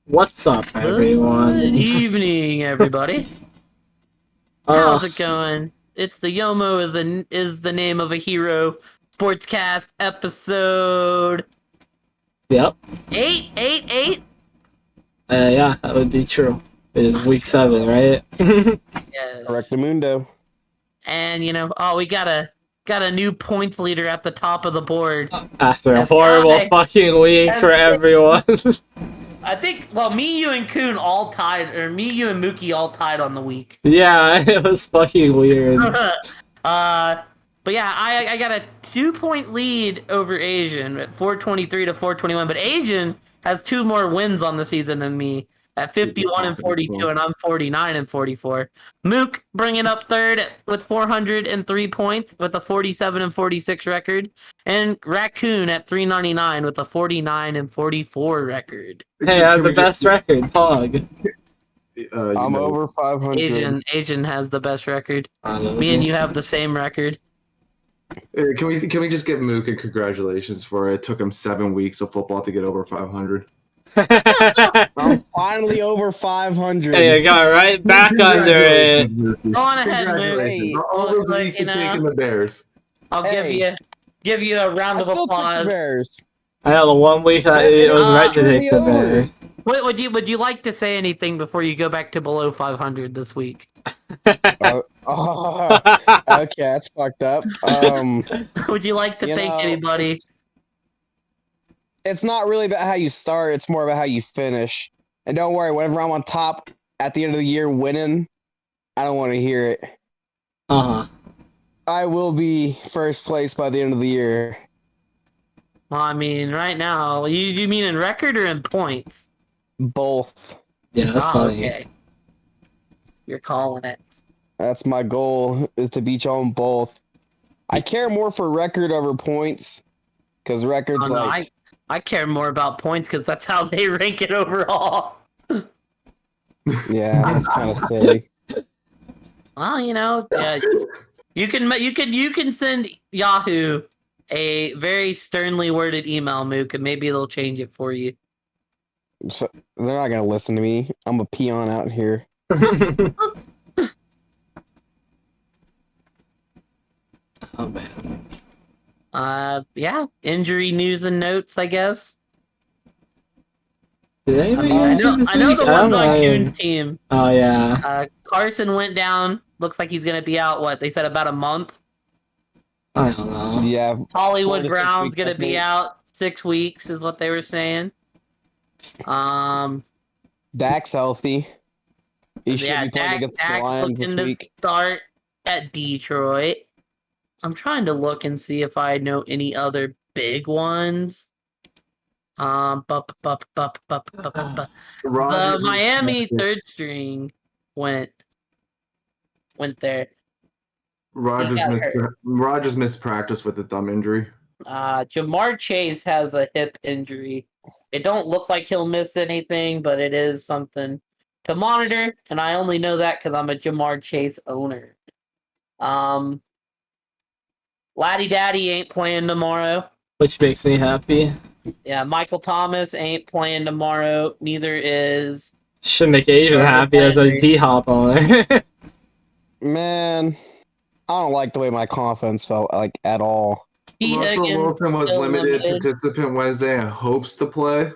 What's up, everyone? Good evening, everybody. How's it going? It's the Yomo is the name of a hero sportscast episode. Yep. Eight. Yeah, that would be true. It is week 7, right? Yes. Correctamundo. And we got a new points leader at the top of the board. After a That's horrible right. fucking week for everyone. I think, me, you, and Kuhn all tied, or me, you, and Mookie all tied on the week. Yeah, it was fucking weird. But yeah, I got a 2-point lead over Asian at 423 to 421. But Asian has 2 more wins on the season than me at 51 and 42, and I'm 49 and 44. Mook bringing up third with 403 points with a 47 and 46 record, and Raccoon at 399 with a 49 and 44 record. Hey, I have the best record, Pog. I'm over 500. Asian has the best record. Me Me and you have the same record. Can we just give Mook a congratulations for it? It took him 7 weeks of football to get over 500. I'm finally over 500. Hey, I got right back under it. Go on ahead, Mook. Congratulations. All those weeks of taking the Bears. I'll give you a round I of still took the applause. Bears. I know the 1 week that it was right to take the Bears. Wait, would you like to say anything before you go back to below 500 this week? Okay, that's fucked up. Would you like to thank anybody? It's not really about how you start, it's more about how you finish. And don't worry, whenever I'm on top at the end of the year winning, I don't want to hear it. I will be first place by the end of the year. Well, I mean, right now, you mean in record or in points? Both. Yeah, that's funny. Okay. You're calling it. That's my goal, is to beat y'all in both. I care more for record over points, because record's I care more about points because that's how they rank it overall. Yeah, that's kind of silly. Well, you can send Yahoo a very sternly worded email, Mook, and maybe they'll change it for you. So, they're not gonna listen to me. I'm a peon out here. Oh man. Yeah, injury news and notes, I guess. Did anybody I get injured this know week? the ones on Kuhn's team. Oh yeah. Carson went down. Looks like he's gonna be out. What they said, about a month. I don't know. Yeah. Hollywood 4 to 6 Brown's weeks, gonna I be think. out 6 weeks, is what they were saying. Dak's healthy. He should Yeah, be playing against the Dak's Lions looking this to week. start at Detroit. I'm trying to look and see if I know any other big ones. The Miami third string went there. Rogers missed practice with a thumb injury. Jamar Chase has a hip injury. It don't look like he'll miss anything, but it is something to monitor, and I only know that because I'm a Jamar Chase owner. Laddie Daddy ain't playing tomorrow. Which makes me happy. Yeah, Michael Thomas ain't playing tomorrow. Neither is... Should make Asian happy as a D-Hop owner. Man, I don't like the way my confidence felt at all. Russell Wilson was limited participant Wednesday and hopes to play.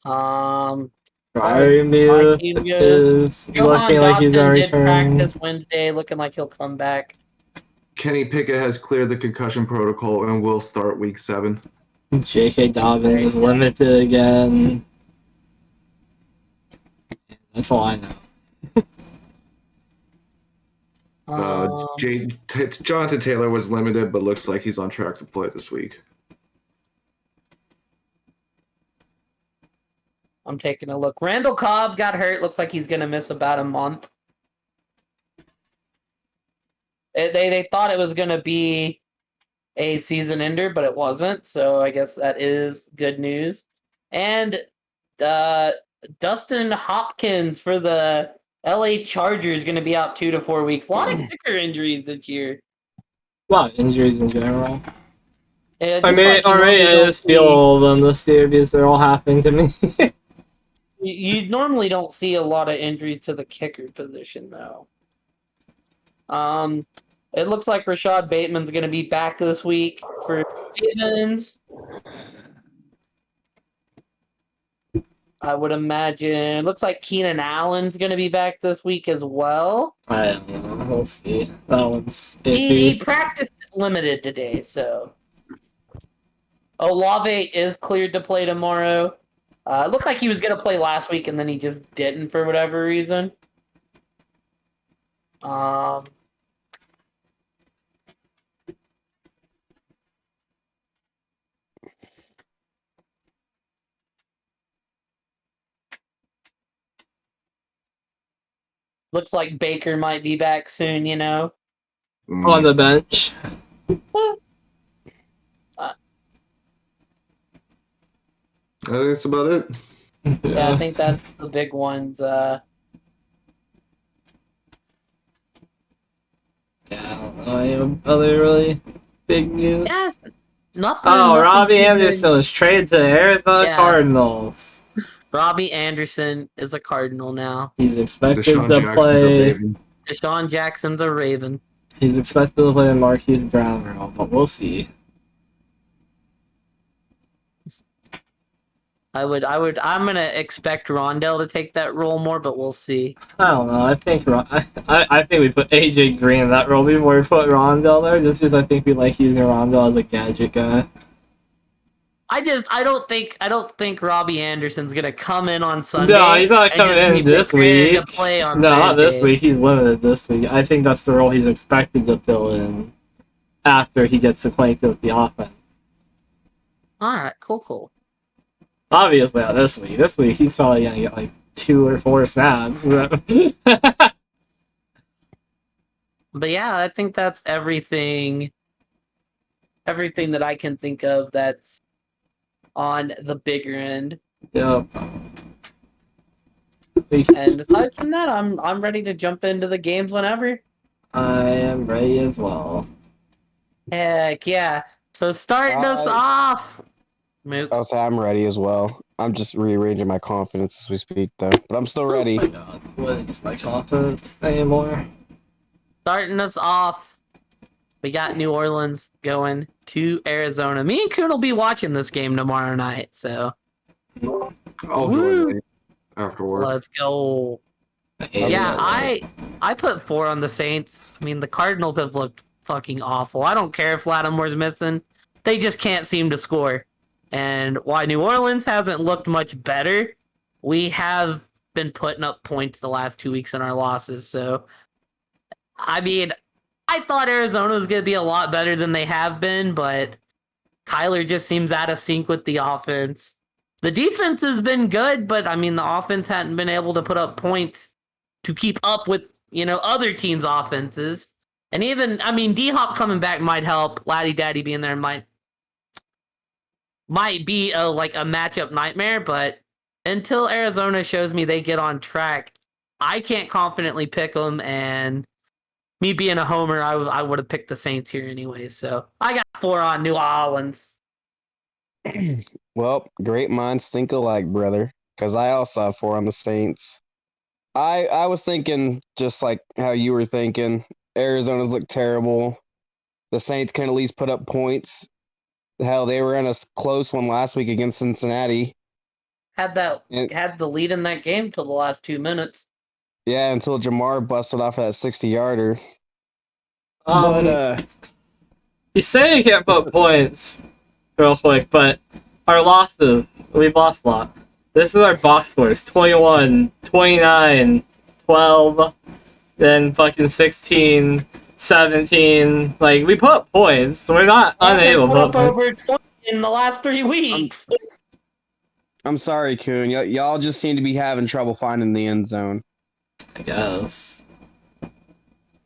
Fryermuth is looking like he's on return. Practice Wednesday, looking like he'll come back. Kenny Pickett has cleared the concussion protocol and will start week 7. J.K. Dobbins is limited again. That's all I know. Jonathan Taylor was limited, but looks like he's on track to play this week. I'm taking a look. Randall Cobb got hurt. Looks like he's going to miss about a month. They thought it was going to be a season ender, but it wasn't. So I guess that is good news. And Dustin Hopkins for the LA Chargers is going to be out 2 to 4 weeks. A lot of kicker injuries this year. A lot of injuries in general. Or maybe I just feel all of them this year because they're all happening to me. You normally don't see a lot of injuries to the kicker position, though. It looks like Rashad Bateman's going to be back this week for Ravens. I would imagine. It looks like Keenan Allen's going to be back this week as well. I don't know. We'll see. That one's He iffy. practiced limited today, so. Olave is cleared to play tomorrow. It looked like he was going to play last week, and then he just didn't for whatever reason. Looks like Baker might be back soon, you know. On the bench. I think that's about it. Yeah, I think that's the big ones. Yeah, I don't know any other really big news. Yeah, nothing. Oh, nothing Robbie too Anderson was traded to the Arizona Yeah. Cardinals. big. Robbie Anderson is a Cardinal now. He's expected Deshaun to Jackson's a play. Raven. Deshaun Jackson's a Raven. He's expected to play the Marquise Brown role, but we'll see. I'm gonna expect Rondell to take that role more, but we'll see. I don't know. I think we put AJ Green in that role before we put Rondell there, just because I think we like using Rondell as a gadget guy. I don't think Robbie Anderson's gonna come in on Sunday. No, he's not coming and just in be this prepared week. To play on No, not this Thursday. week. He's limited this week. I think that's the role he's expected to fill in after he gets acquainted with the offense. All right, cool. Obviously, not this week. This week, he's probably gonna get like 2 or 4 snaps. But yeah, I think that's everything. Everything that I can think of that's on the bigger end. Yep. And aside from that, I'm ready to jump into the games whenever. I am ready as well. Heck yeah! So starting us off. Mook. I'll say I'm ready as well. I'm just rearranging my confidence as we speak, though. But I'm still ready. Oh my god, what is my confidence anymore? Starting us off, we got New Orleans going to Arizona. Me and Kuhn will be watching this game tomorrow night, so I'll join late after work. let's go. Yeah, I put 4 on the Saints. I mean, the Cardinals have looked fucking awful. I don't care if Lattimore's missing. They just can't seem to score. And why New Orleans hasn't looked much better, we have been putting up points the last 2 weeks in our losses. So, I mean, I thought Arizona was going to be a lot better than they have been, but Kyler just seems out of sync with the offense. The defense has been good, but I mean, the offense hadn't been able to put up points to keep up with, other teams' offenses. And even, I mean, D-Hop coming back might help. Laddie Daddy being there might be a matchup nightmare, but until Arizona shows me they get on track, I can't confidently pick them, and me being a homer, I would have picked the Saints here anyway, so I got 4 on New Orleans. Well, great minds think alike, brother. Because I also have 4 on the Saints. I was thinking just like how you were thinking. Arizona's looked terrible. The Saints can at least put up points. Hell, they were in a close one last week against Cincinnati. Had the lead in that game till the last 2 minutes. Yeah, until Jamar busted off that 60-yarder. But you say you can't put points real quick, but our losses, we've lost a lot. This is our box scores: 21, 29, 12, then fucking 16, 17. Like, we put up points, so we're not unable to put put up points. over 20 in the last 3 weeks. I'm sorry, Kuhn. Y'all just seem to be having trouble finding the end zone. I guess.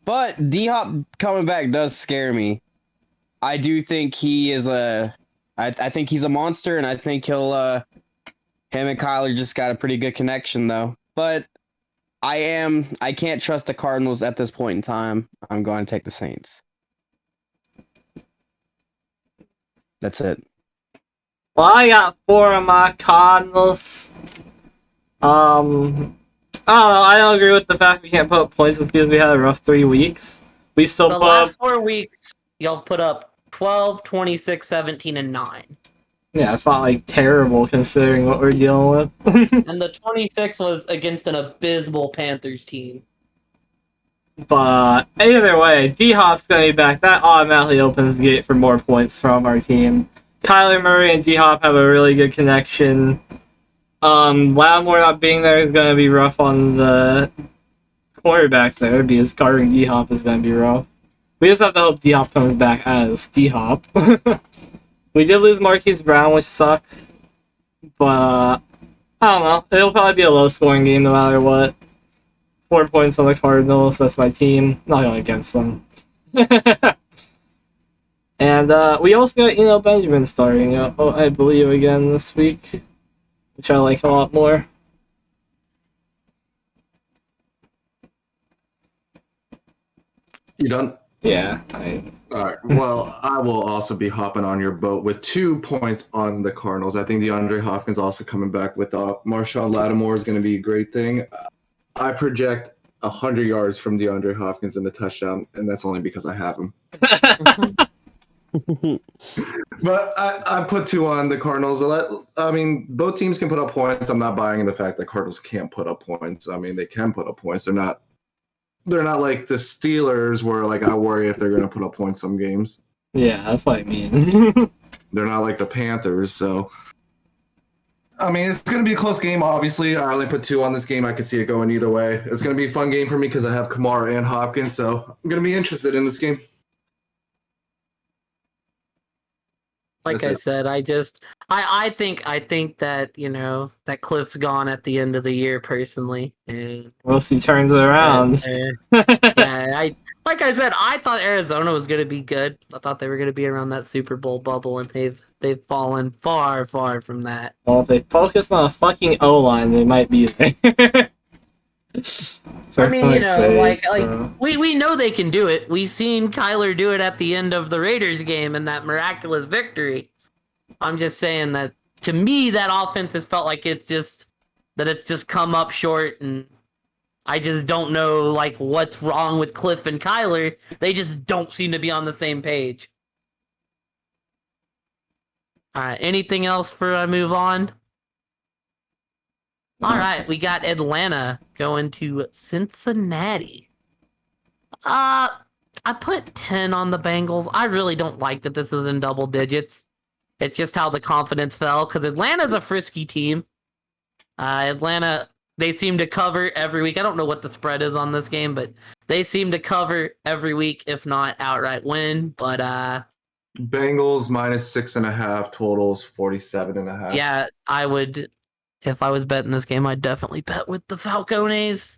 But D-Hop coming back does scare me. I do think he is I think he's a monster, and I think him and Kyler just got a pretty good connection, though. But I can't trust the Cardinals at this point in time. I'm going to take the Saints. That's it. Well, I got 4 on my Cardinals. I don't know. I don't agree with the fact we can't put up points just because we had a rough 3 weeks. We still The put up. last 4 weeks, y'all put up 12, 26, 17, and 9. Yeah, it's not like terrible considering what we're dealing with. And the 26 was against an abysmal Panthers team. But either way, D-Hop's gonna be back. That automatically opens the gate for more points from our team. Kyler Murray and D-Hop have a really good connection. Lattimore not being there is gonna be rough on the quarterbacks there because guarding D-Hop is gonna be rough. We just have to hope D-Hop comes back as D-Hop. We did lose Marquise Brown, which sucks. But I don't know. It'll probably be a low-scoring game no matter what. 4 points on the Cardinals. That's my team. Not going against them. And we also got Benjamin starting, I believe, again this week, which I like a lot more. You done? Yeah. All right. Well, I will also be hopping on your boat with 2 points on the Cardinals. I think DeAndre Hopkins also coming back with Marshawn Lattimore is going to be a great thing. I project 100 yards from DeAndre Hopkins in the touchdown, and that's only because I have him. But I put 2 on the Cardinals. I mean, both teams can put up points. I'm not buying in the fact that Cardinals can't put up points. I mean, they can put up points. They're not like the Steelers where like I worry if they're going to put up points some games. Yeah, that's what I mean. They're not like the Panthers, so I mean, it's going to be a close game, obviously. I only put 2 on this game. I could see it going either way. It's going to be a fun game for me because I have Kamara and Hopkins, so I'm going to be interested in this game. Like I said, I think that, that Cliff's gone at the end of the year personally. And Once he turns it around. like I said, I thought Arizona was going to be good. I thought they were going to be around that Super Bowl bubble, and they've fallen far, far from that. Well, if they focus on a fucking O-line, they might be there. I mean, we know they can do it. We've seen Kyler do it at the end of the Raiders game in that miraculous victory. I'm just saying that to me, that offense has felt like it's just come up short, and I just don't know like what's wrong with Cliff and Kyler. They just don't seem to be on the same page. All right, anything else before I move on? All right, we got Atlanta going to Cincinnati. I put 10 on the Bengals. I really don't like that this is in double digits. It's just how the confidence fell, because Atlanta's a frisky team. Atlanta, they seem to cover every week. I don't know what the spread is on this game, but they seem to cover every week, if not outright win. But Bengals -6.5, totals 47.5. Yeah, I would. If I was betting this game, I'd definitely bet with the Falcones.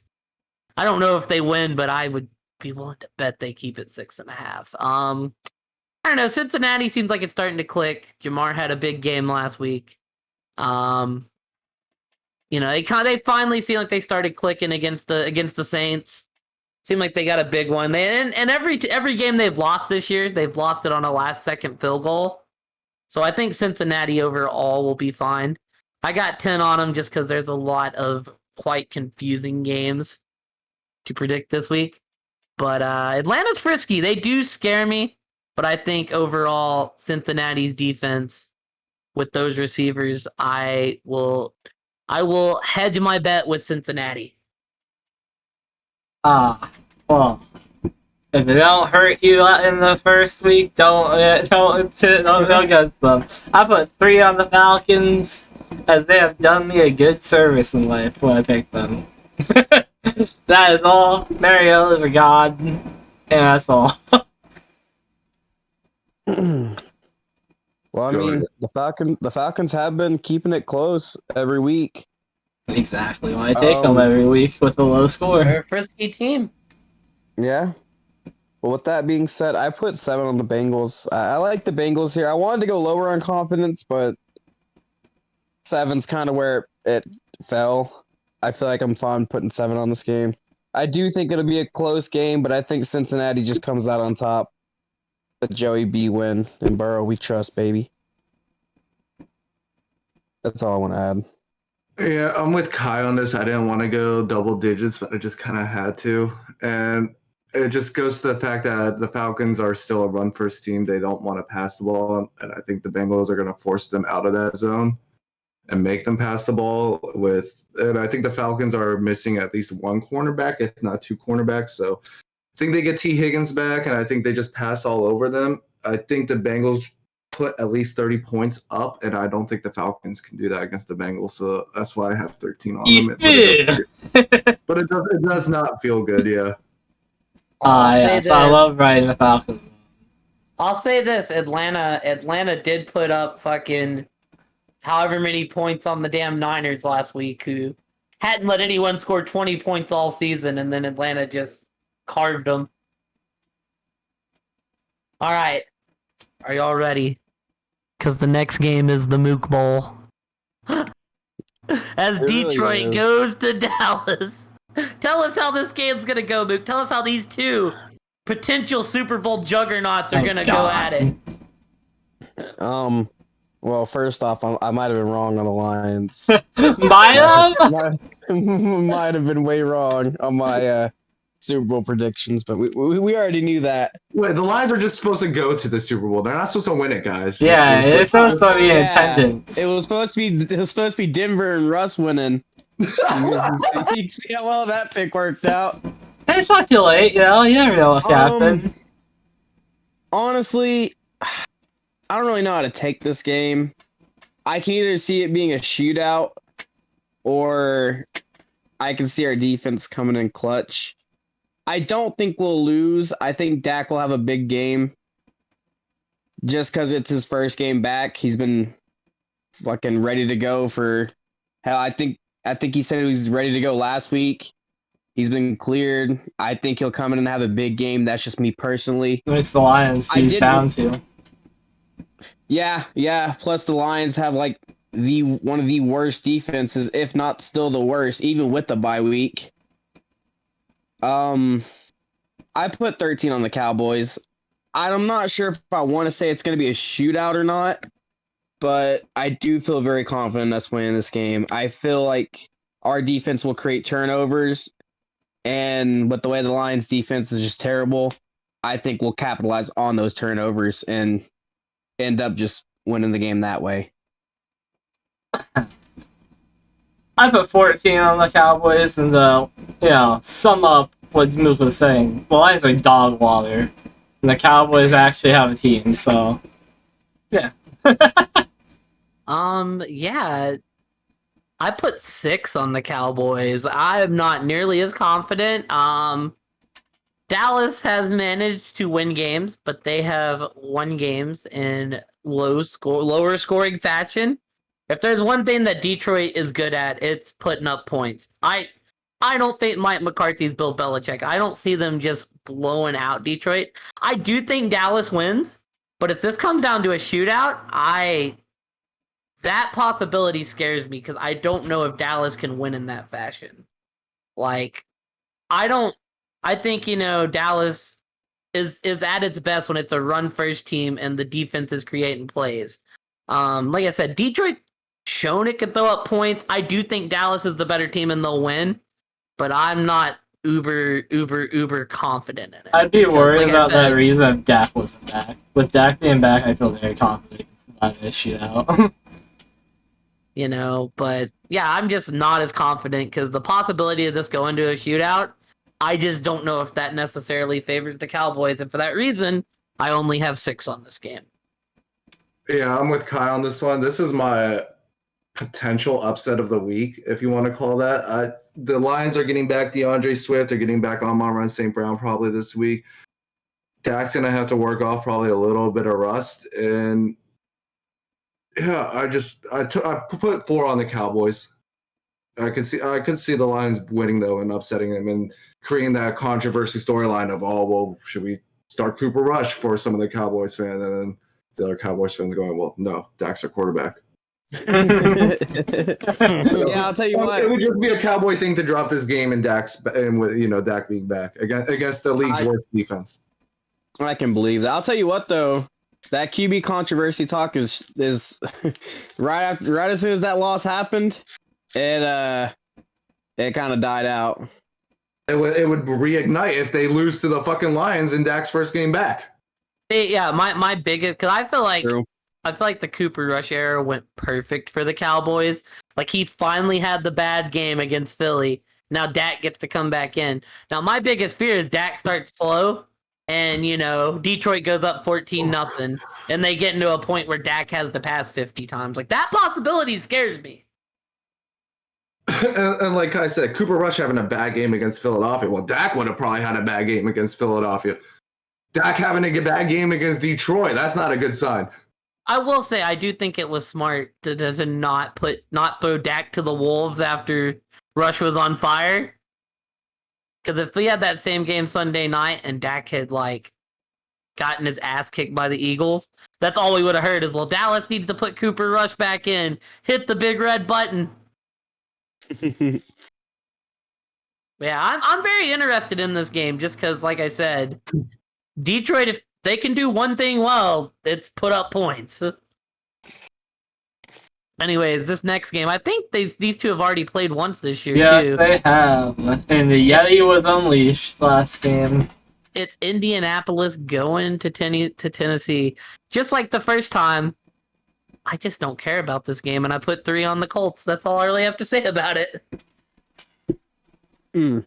I don't know if they win, but I would be willing to bet they keep it 6.5. I don't know. Cincinnati seems like it's starting to click. Jamar had a big game last week. They finally seem like they started clicking against the Saints. Seemed like they got a big one. And every game they've lost this year, they've lost it on a last-second field goal. So I think Cincinnati overall will be fine. I got 10 on them just because there's a lot of quite confusing games to predict this week. But Atlanta's frisky. They do scare me. But I think overall, Cincinnati's defense with those receivers, I will hedge my bet with Cincinnati. Well, if it don't hurt you in the first week, don't against them. I put 3 on the Falcons, as they have done me a good service in life when I picked them. That is all. Mario is a god, and that's all. Well, I mean, the Falcons have been keeping it close every week. Exactly why I take them every week with a low score. They're a frisky team. Yeah. Well, with that being said, I put 7 on the Bengals. I like the Bengals here. I wanted to go lower on confidence, but 7's kind of where it fell. I feel like I'm fine putting 7 on this game. I do think it'll be a close game, but I think Cincinnati just comes out on top. The Joey B win. And Burrow, we trust, baby. That's all I want to add. Yeah, I'm with Kai on this. I didn't want to go double digits, but I just kind of had to. And it just goes to the fact that the Falcons are still a run first team. They don't want to pass the ball. And I think the Bengals are going to force them out of that zone and make them pass the ball and I think the Falcons are missing at least one cornerback, if not two cornerbacks. So I think they get T. Higgins back, and I think they just pass all over them. I think the Bengals put at least 30 points up, and I don't think the Falcons can do that against the Bengals. So that's why I have 13 on them. But it does not feel good, yeah. Yeah, so I love riding the Falcons. I'll say this: Atlanta did put up fucking however many points on the damn Niners last week, who hadn't let anyone score 20 points all season, and then Atlanta just carved them. All right, are y'all ready? Because the next game is the Mook Bowl. As Detroit goes to Dallas. Tell us how this game's gonna go, Mook. Tell us how these two potential Super Bowl juggernauts are gonna go at it. Well, first off, I might have been wrong on the Lions. Might have been way wrong on my Super Bowl predictions, but we already knew that. Wait, the Lions are just supposed to go to the Super Bowl. They're not supposed to win it, guys. Yeah, it's supposed to be in attendance. It was supposed to be Denver and Russ winning. You see how well that pick worked out. Hey, it's not too late, you know. You never know what happens. Honestly, I don't really know how to take this game. I can either see it being a shootout, or I can see our defense coming in clutch. I don't think we'll lose. I think Dak will have a big game. Just because it's his first game back. He's been fucking ready to go for... Hell, I think he said he was ready to go last week. He's been cleared. I think he'll come in and have a big game. That's just me personally. It's the Lions. He's bound to. Yeah. Plus the Lions have like one of the worst defenses, if not still the worst, even with the bye week. I put 13 on the Cowboys. I'm not sure if I want to say it's going to be a shootout or not, but I do feel very confident in us winning this game. I feel like our defense will create turnovers, and with the way the Lions defense is just terrible, I think we'll capitalize on those turnovers and end up just winning the game that way. I put 14 on the Cowboys, and sum up what Mook was saying. The Lions are dog water, and the Cowboys actually have a team. So, yeah. Yeah. I put 6 on the Cowboys. I am not nearly as confident. Dallas has managed to win games, but they have won games in lower scoring fashion. If there's one thing that Detroit is good at, it's putting up points. I don't think Mike McCarthy's Bill Belichick. I don't see them just blowing out Detroit. I do think Dallas wins, but if this comes down to a shootout, that possibility scares me because I don't know if Dallas can win in that fashion. Like, I think, Dallas is at its best when it's a run-first team and the defense is creating plays. Like I said, Detroit shown it can throw up points. I do think Dallas is the better team and they'll win, but I'm not uber confident in it. I'd be worried about that reason if Dak wasn't back. With Dak being back, I feel very confident it's not a shootout. But yeah, I'm just not as confident because the possibility of this going to a shootout, I just don't know if that necessarily favors the Cowboys, and for that reason, I only have 6 on this game. Yeah, I'm with Kai on this one. This is my potential upset of the week, if you want to call that. The Lions are getting back DeAndre Swift. They're getting back Amon-Ra St. Brown probably this week. Dak's going to have to work off probably a little bit of rust. And yeah, I put 4 on the Cowboys. I could see the Lions winning, though, and upsetting them and creating that controversy storyline of, should we start Cooper Rush for some of the Cowboys fans? And then the other Cowboys fans going, well, no, Dak's our quarterback. Yeah, I'll tell you what. It would just be a Cowboy thing to drop this game and with Dak being back against the league's worst defense. I can believe that. I'll tell you what, though. that QB controversy talk is right as soon as that loss happened, it kind of died out. It would reignite if they lose to the fucking Lions in Dak's first game back. Yeah, my biggest, because True. I feel like the Cooper Rush era went perfect for the Cowboys. Like, he finally had the bad game against Philly. Now Dak gets to come back in. Now, my biggest fear is Dak starts slow, and, Detroit goes up 14-0, and they get into a point where Dak has to pass 50 times. Like, that possibility scares me. And like I said, Cooper Rush having a bad game against Philadelphia. Well, Dak would have probably had a bad game against Philadelphia. Dak having a bad game against Detroit. That's not a good sign. I will say, I do think it was smart to not throw Dak to the Wolves after Rush was on fire. Because if we had that same game Sunday night and Dak had, gotten his ass kicked by the Eagles, that's all we would have heard is, well, Dallas needs to put Cooper Rush back in. Hit the big red button. Yeah, I'm very interested in this game just because, like I said, Detroit, if they can do one thing well, it's put up points. Anyways, this next game, I think these two have already played once this year, Yes, too. they have. And the Yeti was unleashed last game. It's Indianapolis going to Tennessee. Just like the first time, I just don't care about this game, and I put 3 on the Colts. That's all I really have to say about it. Where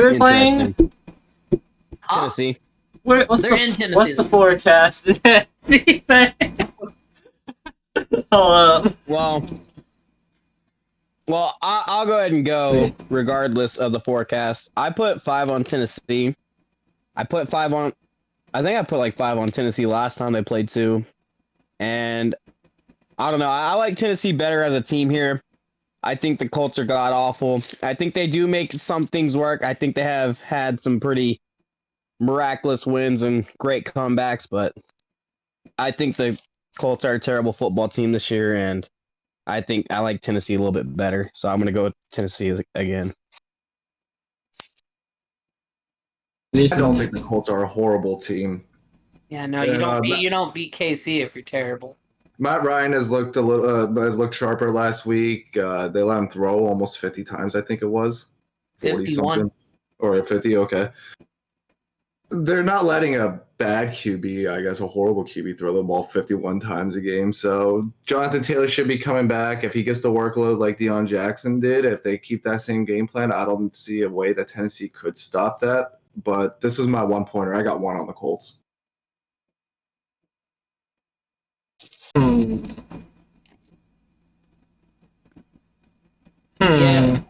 are they playing? Tennessee. What's Tennessee. the forecast? Anything? Hold up. Well, I'll go ahead and go regardless of the forecast. I put 5 on Tennessee. I think I put 5 on Tennessee last time they played too. And I don't know. I like Tennessee better as a team here. I think the Colts are god awful. I think they do make some things work. I think they have had some pretty miraculous wins and great comebacks, but I think the Colts are a terrible football team this year, and I think I like Tennessee a little bit better. So I'm going to go with Tennessee again. I don't think the Colts are a horrible team. Yeah, no, you don't beat KC if you're terrible. Matt Ryan has looked sharper last week. They let him throw almost 50 times, I think it was. 40 something. Or 50, okay. They're not letting a bad QB, I guess a horrible QB, throw the ball 51 times a game. So Jonathan Taylor should be coming back. If he gets the workload like Deion Jackson did, if they keep that same game plan, I don't see a way that Tennessee could stop that. But this is my 1-pointer. I got 1 on the Colts. Yeah.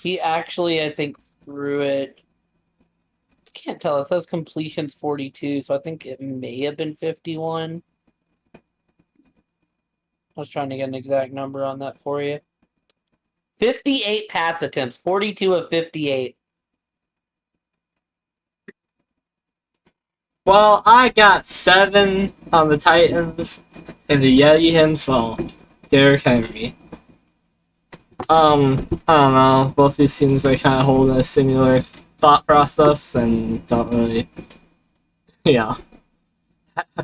He actually, I think, threw it. I can't tell. It says completions 42, so I think it may have been 51. I was trying to get an exact number on that for you. 58 pass attempts, 42 of 58. Well, I got 7 on the Titans and the Yeti himself, Derrick Henry. I don't know. Both these teams are kind of holding a similar thought process and don't really, I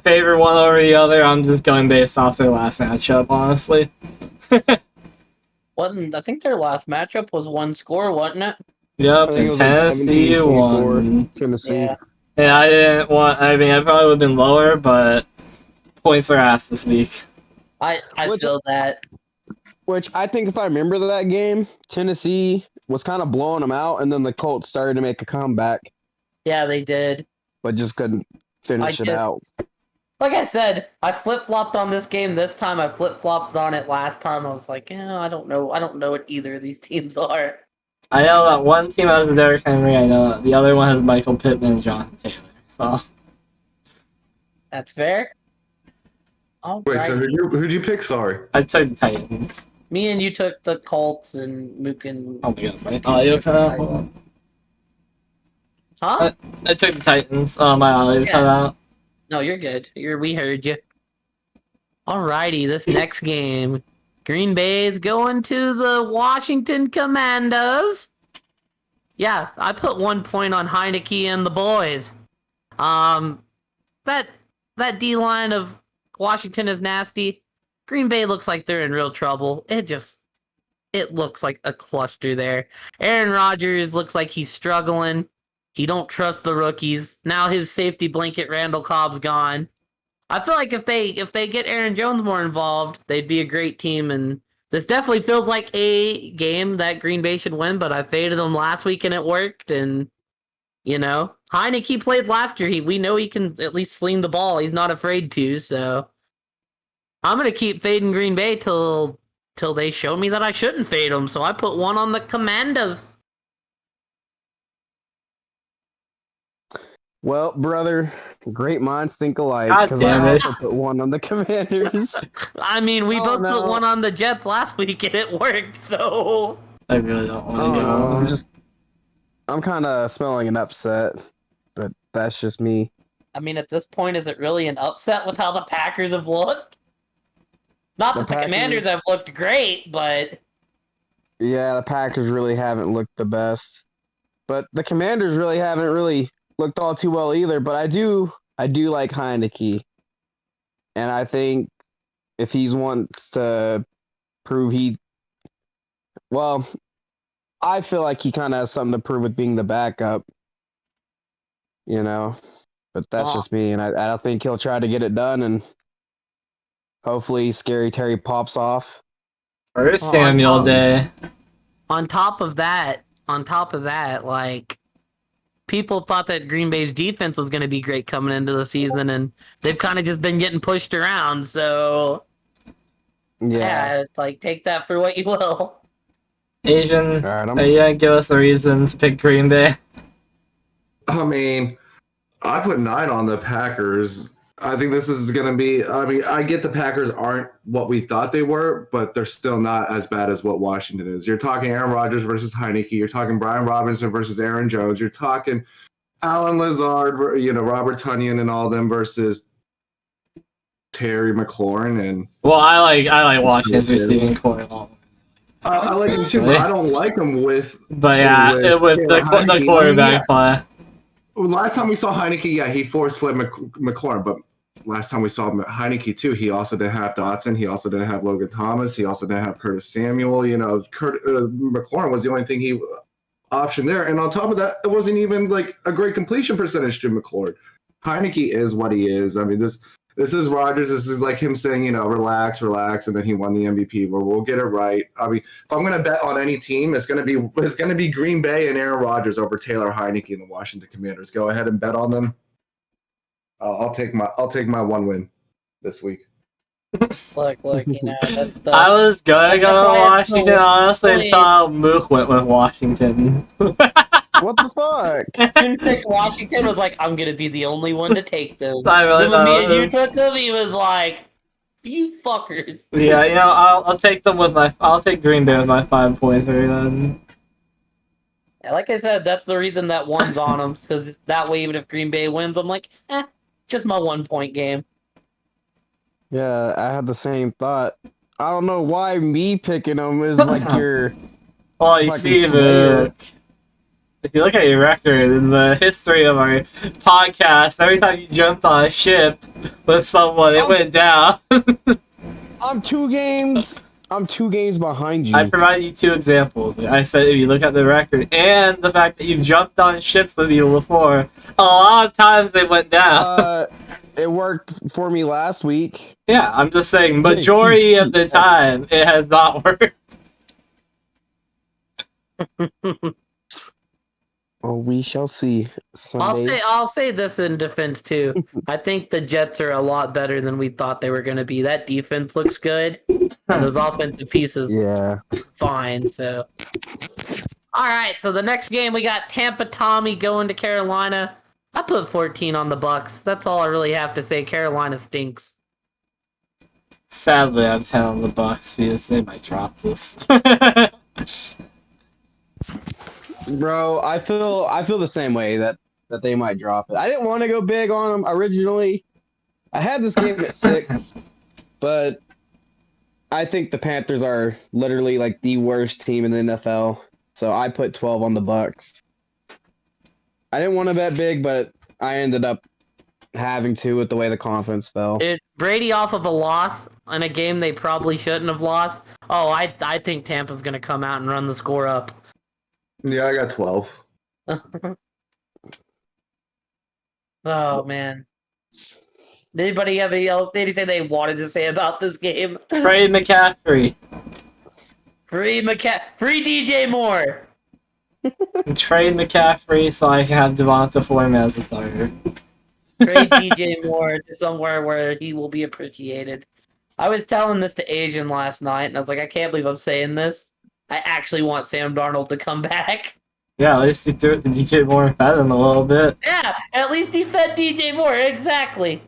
favor one over the other. I'm just going based off their last matchup, honestly. I think their last matchup was 1 score, wasn't it? Yep, and Tennessee won. Tennessee. Yeah. Yeah, I probably would have been lower, but points are asked this week. I feel that. Which I think if I remember that game, Tennessee was kind of blowing them out, and then the Colts started to make a comeback. Yeah, they did. But just couldn't finish it out. Like I said, I flip-flopped on this game this time. I flip-flopped on it last time. I was like, I don't know. I don't know what either of these teams are. I know that one team has Derrick Henry. I know that the other one has Michael Pittman and Jonathan Taylor. So that's fair. All Wait, right. so who'd you pick? Sorry. I took the Titans. Me and you took the Colts and Mook and... Oh my god, my audio cut out. Huh? I took the Titans. My audio cut out. No, you're good. We heard you. Alrighty, this next game. Green Bay's going to the Washington Commanders. Yeah, I put 1 point on Heineke and the boys. That that D line of Washington is nasty. Green Bay looks like they're in real trouble. It looks like a cluster there. Aaron Rodgers looks like he's struggling. He don't trust the rookies. Now his safety blanket Randall Cobb's gone. I feel like if they get Aaron Jones more involved, they'd be a great team. And this definitely feels like a game that Green Bay should win. But I faded them last week and it worked. And Heineke played last year. We know he can at least sling the ball. He's not afraid to. So I'm gonna keep fading Green Bay till they show me that I shouldn't fade them. So I put one on the Commanders. Well, brother, great minds think alike. God Because damn I it. also put one on the Commanders. I mean, we Oh, both no. put one on the Jets last week and it worked. So I really don't want to Oh, get no, on. I'm kind of smelling an upset, but that's just me. I mean, at this point, is it really an upset with how the Packers have looked? Not that the Commanders have looked great, but Yeah, the Packers really haven't looked the best, but the Commanders really haven't really looked all too well either. But I do like Heineke, and I think if he wants to prove well, I feel like he kind of has something to prove with being the backup, But that's Well- just me, and I don't think he'll try to get it done, and hopefully, Scary Terry pops off. First Well, Samuel on- Day. on top of that, like, people thought that Green Bay's defense was going to be great coming into the season, and they've kind of just been getting pushed around. So yeah, like, take that for what you will. Asian, All right, are you gonna give us a reason to pick Green Bay? I mean, I put 9 on the Packers. I think this is going to be. I mean, I get the Packers aren't what we thought they were, but they're still not as bad as what Washington is. You're talking Aaron Rodgers versus Heineke. You're talking Brian Robinson versus Aaron Jones. You're talking Alan Lazard, Robert Tunyon and all them versus Terry McLaurin. And Well, I like Washington's receiving core a lot. I like him too, but I don't like him with. But yeah, with the Heineke. quarterback play. Last time we saw Heineke, yeah, he forced fed McLaurin, but last time we saw Heineke too, he also didn't have Dotson. He also didn't have Logan Thomas. He also didn't have Curtis Samuel. McLaurin was the only thing he optioned there. And on top of that, it wasn't even like a great completion percentage to McLaurin. Heineke is what he is. I mean, this is Rodgers. This is like him saying, relax, and then he won the MVP. Where we'll get it right. I mean, if I'm gonna bet on any team, it's gonna be Green Bay and Aaron Rodgers over Taylor Heineke and the Washington Commanders. Go ahead and bet on them. I'll take my one win this week. Look, that's the. I was gonna go That's to why it's Washington, so honestly, funny. until Mook went with Washington. What the fuck? Jim picked Washington, was like, I'm gonna be the only one to take them. I really Then when thought me it and you was- took them, he was like, you fuckers. Yeah, I'll take them with I'll take Green Bay with my 5.3 then. Yeah, like I said, that's the reason that one's on them, because that way, even if Green Bay wins, I'm like, just my 1 point game. Yeah, I had the same thought. I don't know why me picking them is like your. Well, you Fucking see, slayer. if you look at your record in the history of our podcast, every time you jumped on a ship with someone, it went down. I'm 2 games. I'm 2 games behind you. I provided you 2 examples. I said if you look at the record and the fact that you've jumped on ships with you before, a lot of times they went down. It worked for me last week. Yeah, I'm just saying, majority of the time, it has not worked. Oh, we shall see. Sunday. I'll say this in defense too. I think the Jets are a lot better than we thought they were going to be. That defense looks good, and those offensive pieces Yeah. fine. So, all right. So the next game we got Tampa Tommy going to Carolina. I put 14 on the Bucks. That's all I really have to say. Carolina stinks. Sadly, I'm telling the Bucks because they might drop this. Bro, I feel the same way that they might drop it. I didn't want to go big on them originally. I had this game at 6, but I think the Panthers are literally like the worst team in the NFL. So I put 12 on the Bucks. I didn't want to bet big, but I ended up having to with the way the confidence fell. Dude, Brady off of a loss in a game they probably shouldn't have lost. Oh, I think Tampa's gonna come out and run the score up. Yeah, I got 12. Oh man. Anybody have anything they wanted to say about this game? Trade McCaffrey. Free DJ Moore. Trade McCaffrey so I can have Devonta Foreman as a starter. Trade DJ Moore to somewhere where he will be appreciated. I was telling this to Asian last night, and I was like, I can't believe I'm saying this. I actually want Sam Darnold to come back. Yeah, at least he threw it to DJ Moore and fed him a little bit. Yeah, at least he fed DJ Moore. Exactly.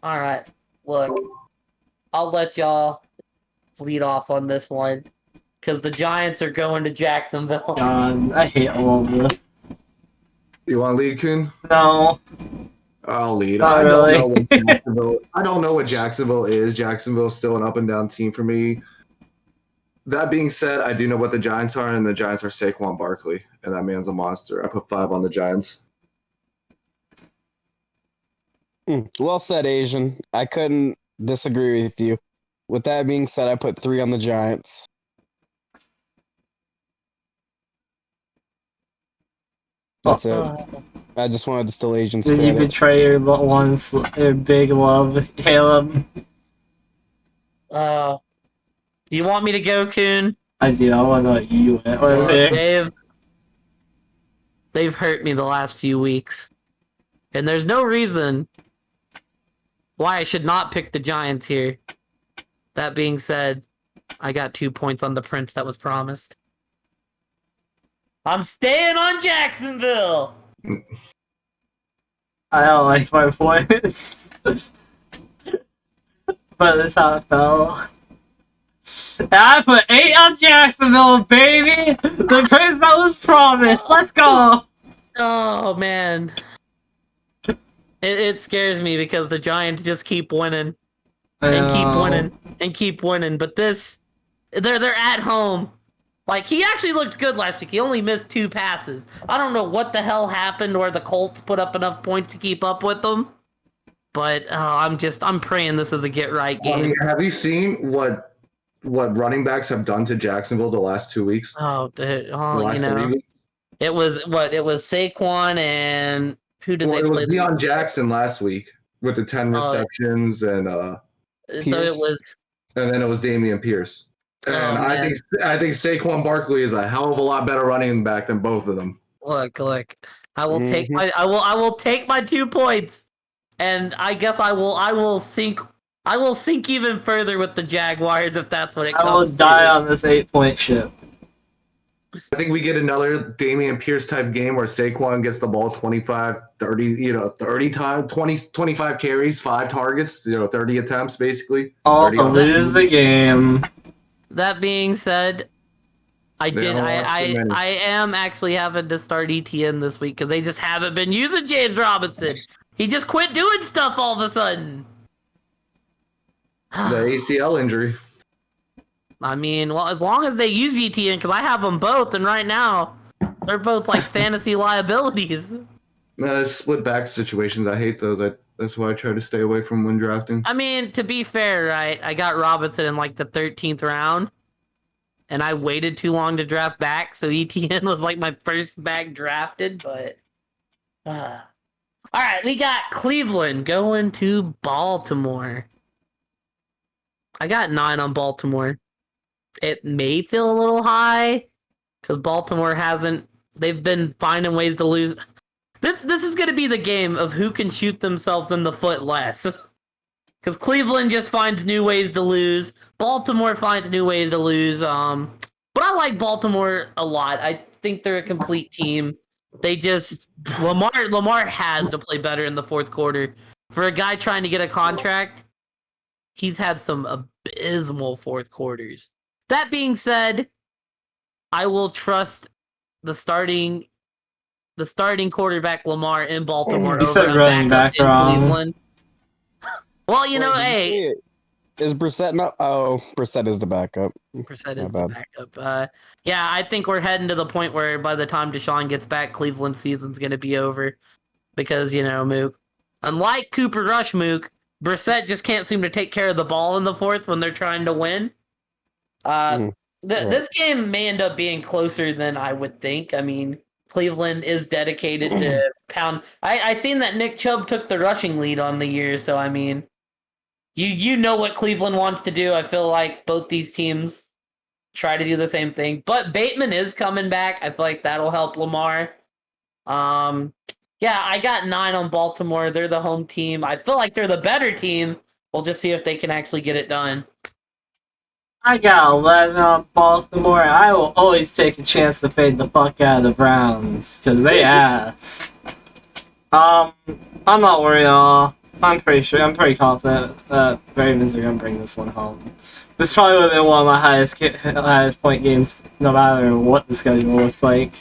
All right, look, I'll let y'all lead off on this one because the Giants are going to Jacksonville. God, I hate all of this. You want to lead, Kun? No. I'll lead. Not I really. don't know what Jacksonville is. Jacksonville's still an up and down team for me. That being said, I do know what the Giants are, and the Giants are Saquon Barkley, and that man's a monster. I put 5 on the Giants. Well said, Asian. I couldn't disagree with you. With that being said, I put 3 on the Giants. That's it. I just wanted to steal Asian's Did you credit. betray your big love, Caleb? Do you want me to go, Coon? I do. I want to know what you went over there. They've hurt me the last few weeks. And there's no reason why I should not pick the Giants here. That being said, I got 2 points on the Prince that was promised. I'm staying on Jacksonville! I don't like my points. But that's how it fell. And I put 8 on Jacksonville, baby! The Prince that was promised. Let's go! Oh, man. It scares me because the Giants just keep winning. And keep winning. And keep winning. But this... They're at home. Like, he actually looked good last week. He only missed 2 passes. I don't know what the hell happened or the Colts put up enough points to keep up with them. But I'm praying this is a get-right game. I mean, have you seen what running backs have done to Jacksonville the last 2 weeks? Oh, dude. The Oh, last 3 weeks? It was Saquon and who did they It was play? Deion Jackson last week with the 10 receptions and So it was. then it was Damian Pierce. And I man. think Saquon Barkley is a hell of a lot better running back than both of them. Look. I will take I will take my 2 points, and I guess I will sink even further with the Jaguars if that's what it comes to. I will die on this 8-point ship. I think we get another Damian Pierce type game where Saquon gets the ball 25, 30, 30 times, 20, 25 carries, 5 targets, 30 attempts basically. Also lose the game. That being said, I am actually having to start ETN this week because they just haven't been using James Robinson. He just quit doing stuff all of a sudden. The ACL injury. I mean, well, as long as they use ETN, because I have them both, and right now, they're both like fantasy liabilities. Split back situations, I hate those. That's why I try to stay away from when drafting. I mean, to be fair, right, I got Robinson in like the 13th round, and I waited too long to draft back, so ETN was like my first back drafted, but... All right, we got Cleveland going to Baltimore. I got 9 on Baltimore. It may feel a little high, because Baltimore they've been finding ways to lose... This is going to be the game of who can shoot themselves in the foot less. Because Cleveland just finds new ways to lose. Baltimore finds new ways to lose. But I like Baltimore a lot. I think they're a complete team. They just... Lamar has to play better in the fourth quarter. For a guy trying to get a contract, he's had some abysmal fourth quarters. That being said, I will trust the starting quarterback Lamar in Baltimore You said over a running backup back in wrong. Cleveland. Well, hey, Is Brissett not? Oh, Brissett is the backup. Brissett is My the bad. backup. Yeah, I think we're heading to the point where by the time Deshaun gets back, Cleveland's season's going to be over because Mook. unlike Cooper Rush, Mook, Brissett just can't seem to take care of the ball in the fourth when they're trying to win. Right. This game may end up being closer than I would think. I mean, Cleveland is dedicated to pound. I seen that Nick Chubb took the rushing lead on the year, so I mean, you know what Cleveland wants to do. I feel like both these teams try to do the same thing. But Bateman is coming back. I feel like that'll help Lamar. Yeah, I got 9 on Baltimore. They're the home team. I feel like they're the better team. We'll just see if they can actually get it done. I got 11 on Baltimore. I will always take a chance to fade the fuck out of the Browns, because they ass. I'm not worried at all. I'm pretty confident that Ravens are going to bring this one home. This probably would have been one of my highest point games, no matter what the schedule looks like,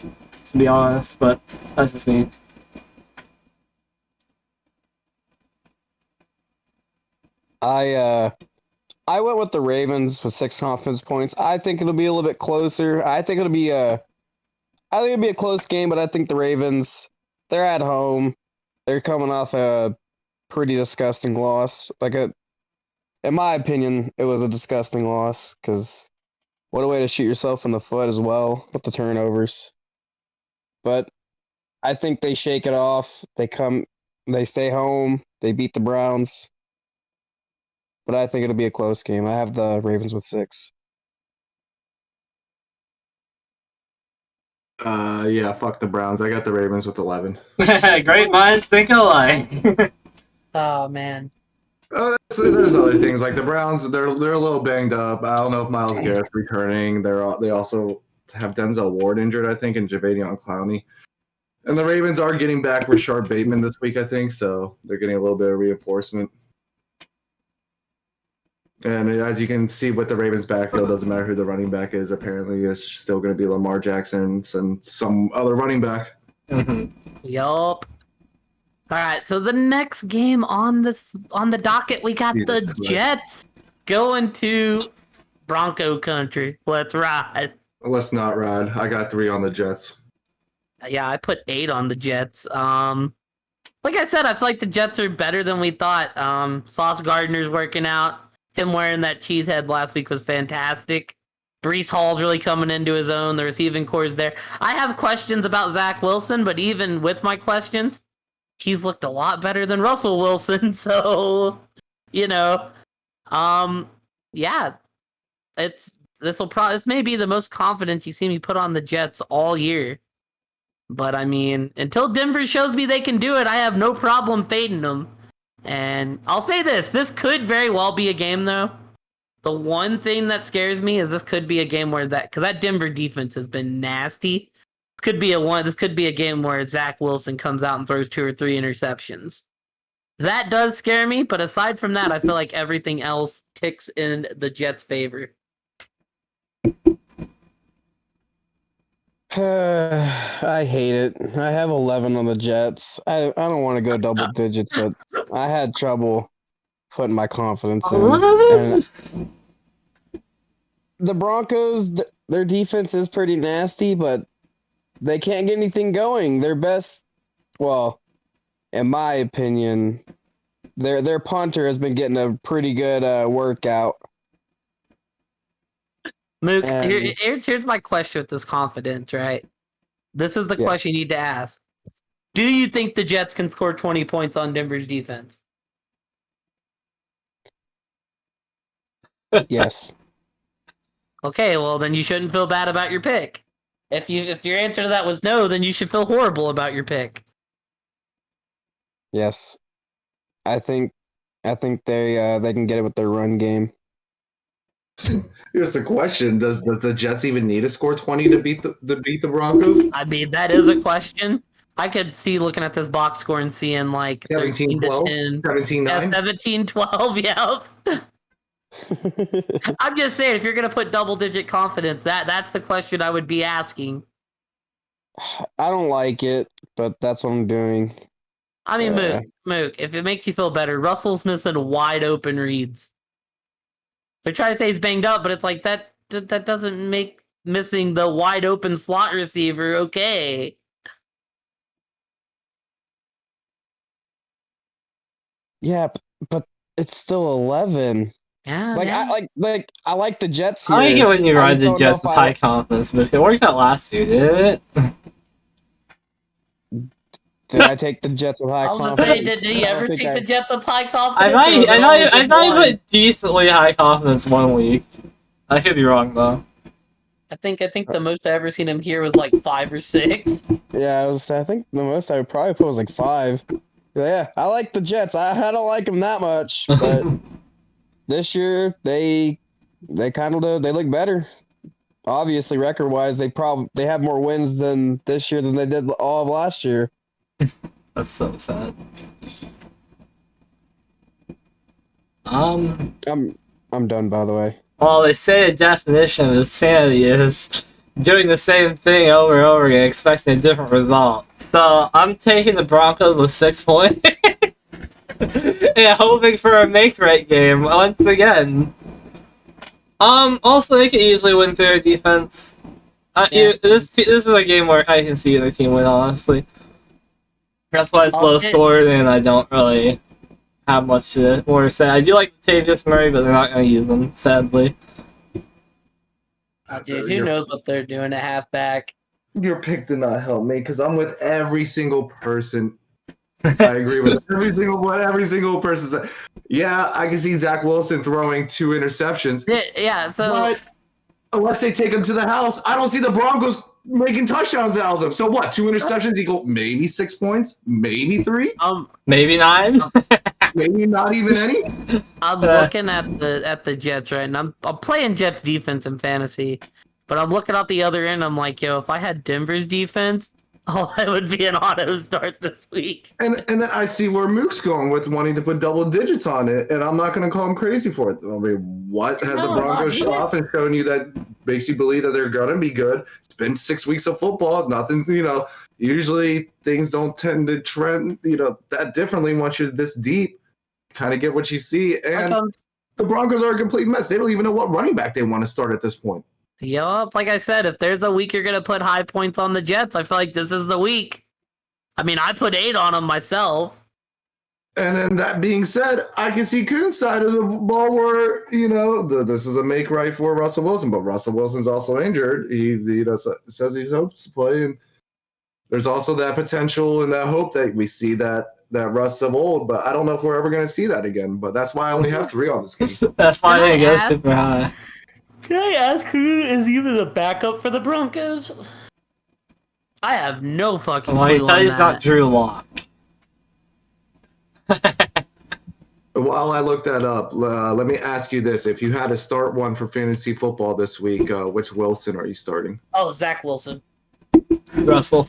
to be honest, but that's just me. I went with the Ravens with 6 confidence points. I think it'll be a little bit closer. I think it'll be a close game, but I think the Ravens, they're at home. They're coming off a pretty disgusting loss. In my opinion, it was a disgusting loss because what a way to shoot yourself in the foot as well with the turnovers. But I think they shake it off. They stay home. They beat the Browns. But I think it'll be a close game. I have the Ravens with 6. Yeah, fuck the Browns. I got the Ravens with 11. Great minds think alike. Oh, man. There's other things like the Browns. They're a little banged up. I don't know if Myles Garrett's returning. They also have Denzel Ward injured, I think, and Jadeveon Clowney. And the Ravens are getting back Rashard Bateman this week, I think. So they're getting a little bit of reinforcement. And as you can see with the Ravens backfield, doesn't matter who the running back is. Apparently, it's still going to be Lamar Jackson and some other running back. Yup. All right, so the next game on the docket, we got the Jets going to Bronco country. Let's ride. Let's not ride. I got 3 on the Jets. Yeah, I put 8 on the Jets. Like I said, I feel like the Jets are better than we thought. Sauce Gardner's working out. Him wearing that cheese head last week was fantastic. Breece Hall's really coming into his own. The receiving core is there. I have questions about Zach Wilson, but even with my questions, he's looked a lot better than Russell Wilson. So, yeah, this may be the most confidence you see me put on the Jets all year. But I mean, until Denver shows me they can do it, I have no problem fading them. And I'll say this could very well be a game, though. The one thing that scares me is this could be a game where because that Denver defense has been nasty. This could be a game where Zach Wilson comes out and throws 2 or 3 interceptions. That does scare me, but aside from that, I feel like everything else ticks in the Jets' favor. I hate it. I have 11 on the Jets. I don't want to go double digits, but I had trouble putting my confidence in. 11? And the Broncos, their defense is pretty nasty, but they can't get anything going. Their best, well, in my opinion, their punter has been getting a pretty good workout. Mook, here's my question with this confidence, right? This is the question you need to ask. Do you think the Jets can score 20 points on Denver's defense? Yes. Okay, well then you shouldn't feel bad about your pick. If your answer to that was no, then you should feel horrible about your pick. Yes. I think they can get it with their run game. Here's the question: Does the Jets even need to score 20 to beat the Broncos? I mean, that is a question. I could see looking at this box score and seeing like 17-12, 17-9, 17-12. Yeah. I'm just saying, if you're gonna put double-digit confidence, that's the question I would be asking. I don't like it, but that's what I'm doing. I mean, Mook, if it makes you feel better, Russell's missing wide open reads. They're trying to say he's banged up, but it's like that doesn't make missing the wide open slot receiver okay. Yeah, but it's still 11. Yeah, Like yeah. I like the Jets here. I like it when you I ride just the don't know Jets if with I high confidence, but it worked out last year, didn't it? did I take the Jets with high I was gonna say, confidence. did he I don't ever think take the I. Jets with high confidence, or was it always I just thought you blind? put decently high confidence one week. I could be wrong though. I think the most I ever seen him here was like 5 or 6. Yeah, I think the most I would probably put was like 5. Yeah, I like the Jets. I don't like them that much, but this year they kind of they look better. Obviously, record wise, they have more wins than this year than they did all of last year. That's so sad. I'm done, by the way. Well, they say the definition of insanity is doing the same thing over and over again, expecting a different result. So I'm taking the Broncos with 6 points. Yeah, hoping for a make-right game once again. Also, they can easily win through their defense. Yeah. This is a game where I can see the team win, honestly. That's why it's I'll low say- scored, and I don't really have much more to say. I do like Latavius Murray, but they're not going to use him, sadly. Dude, who knows what they're doing at halfback? Your pick did not help me because I'm with every single person. I agree with what every single person said. Yeah, I can see Zach Wilson throwing 2 interceptions, Yeah, so but unless they take him to the house, I don't see the Broncos making touchdowns out of them. So what? 2 interceptions equal maybe 6 points, maybe 3, Maybe 9? maybe not even any. I'm looking at the Jets right, and I'm playing Jets defense in fantasy, but I'm looking out the other end. I'm like, yo, if I had Denver's defense, oh, that would be an auto start this week. And then I see where Mook's going with wanting to put double digits on it, and I'm not going to call him crazy for it. I mean, what has the No, Broncos not shot off and shown you that makes you believe that they're going to be good? It's been 6 weeks of football. Nothing's, usually things don't tend to trend, that differently once you're this deep. Kind of get what you see, and the Broncos are a complete mess. They don't even know what running back they want to start at this point. Yup, like I said, if there's a week you're gonna put high points on the Jets, I feel like this is the week. I mean, I put 8 on them myself. And then that being said, I can see Kuhn's side of the ball where, this is a make right for Russell Wilson, but Russell Wilson's also injured. He says he hopes to play, and there's also that potential and that hope that we see that Russ of old, but I don't know if we're ever going to see that again. But that's why I only have 3 on this game. That's why Can I they go ask- super high. Can I ask who is even the backup for the Broncos? I have no fucking Well, I clue can tell on you it's not that. Drew Lock. While I look that up, let me ask you this. If you had to start one for fantasy football this week, which Wilson are you starting? Oh, Zach Wilson. Russell.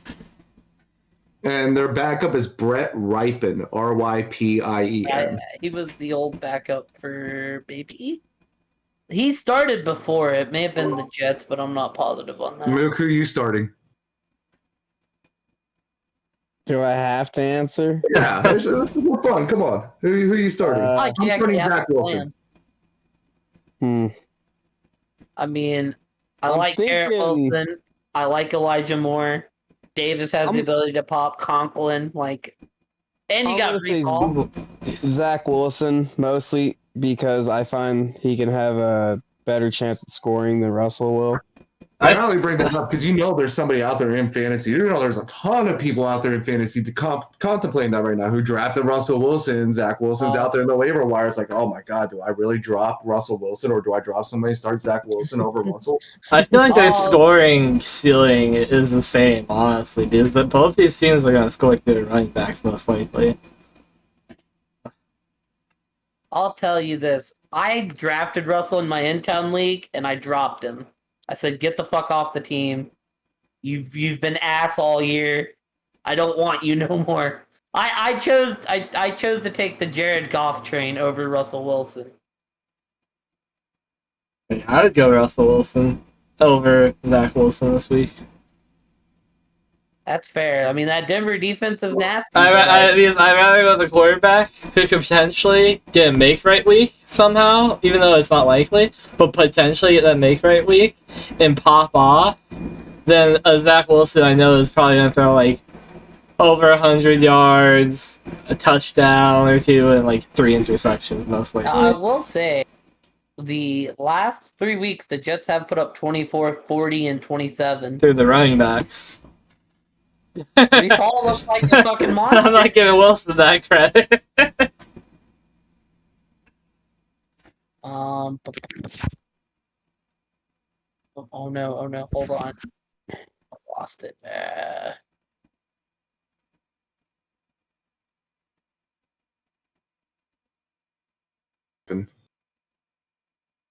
And their backup is Brett Ripien, Rypien. He was the old backup for Baby. He started before. It may have been the Jets, but I'm not positive on that. Mook, who are you starting? Do I have to answer? Yeah, it's more fun. Come on. Who are you starting? Like, he I'm actually starting has Zach a Wilson. plan. Hmm. I mean, I I'm like Garrett thinking- Wilson. I like Elijah Moore. Davis has the ability to pop. Conklin, and you I'm got gonna say recall. Zach Wilson mostly because I find he can have a better chance at scoring than Russell will. I only bring that up because there's somebody out there in fantasy. There's a ton of people out there in fantasy contemplating that right now who drafted Russell Wilson. Zach Wilson's out there in the waiver wire. It's like, oh my God, do I really drop Russell Wilson or do I drop somebody and start Zach Wilson over Russell? I feel like their scoring ceiling is the same, honestly, because both these teams are going to score like their running backs most likely. I'll tell you this: I drafted Russell in my in-town league, and I dropped him. I said, "Get the fuck off the team. You've been ass all year. I don't want you no more." I chose to take the Jared Goff train over Russell Wilson. I would go Russell Wilson over Zach Wilson this week. That's fair. I mean, that Denver defense is nasty. Because I'd rather go with a quarterback who could potentially get a make-right week somehow, even though it's not likely, but potentially get that make-right week and pop off, than a Zach Wilson I know is probably going to throw over 100 yards, a touchdown or two, and like 3 interceptions most likely. I will say, the last 3 weeks, the Jets have put up 24, 40, and 27. Through the running backs. Brees Hall looks like a fucking monster. I'm not giving Wilson that credit. Oh no, hold on. I lost it.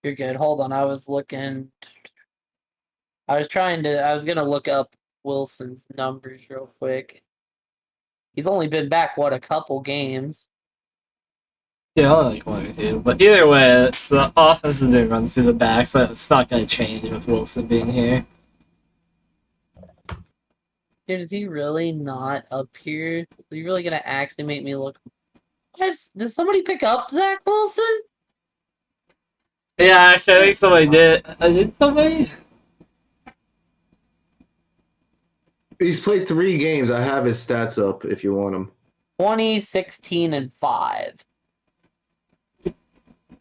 You're good. Hold on, I was looking. I was gonna look up Wilson's numbers real quick. He's only been back, a couple games. Yeah, I like 1 or 2. But either way, it's the offense has been run through the back, so it's not going to change with Wilson being here. Dude, is he really not up here? Are you really gonna actually make me look? What? Did somebody pick up Zach Wilson? Yeah, actually, I think somebody did. Did somebody? He's played 3 games. I have his stats up if you want them. 20, 16, and 5.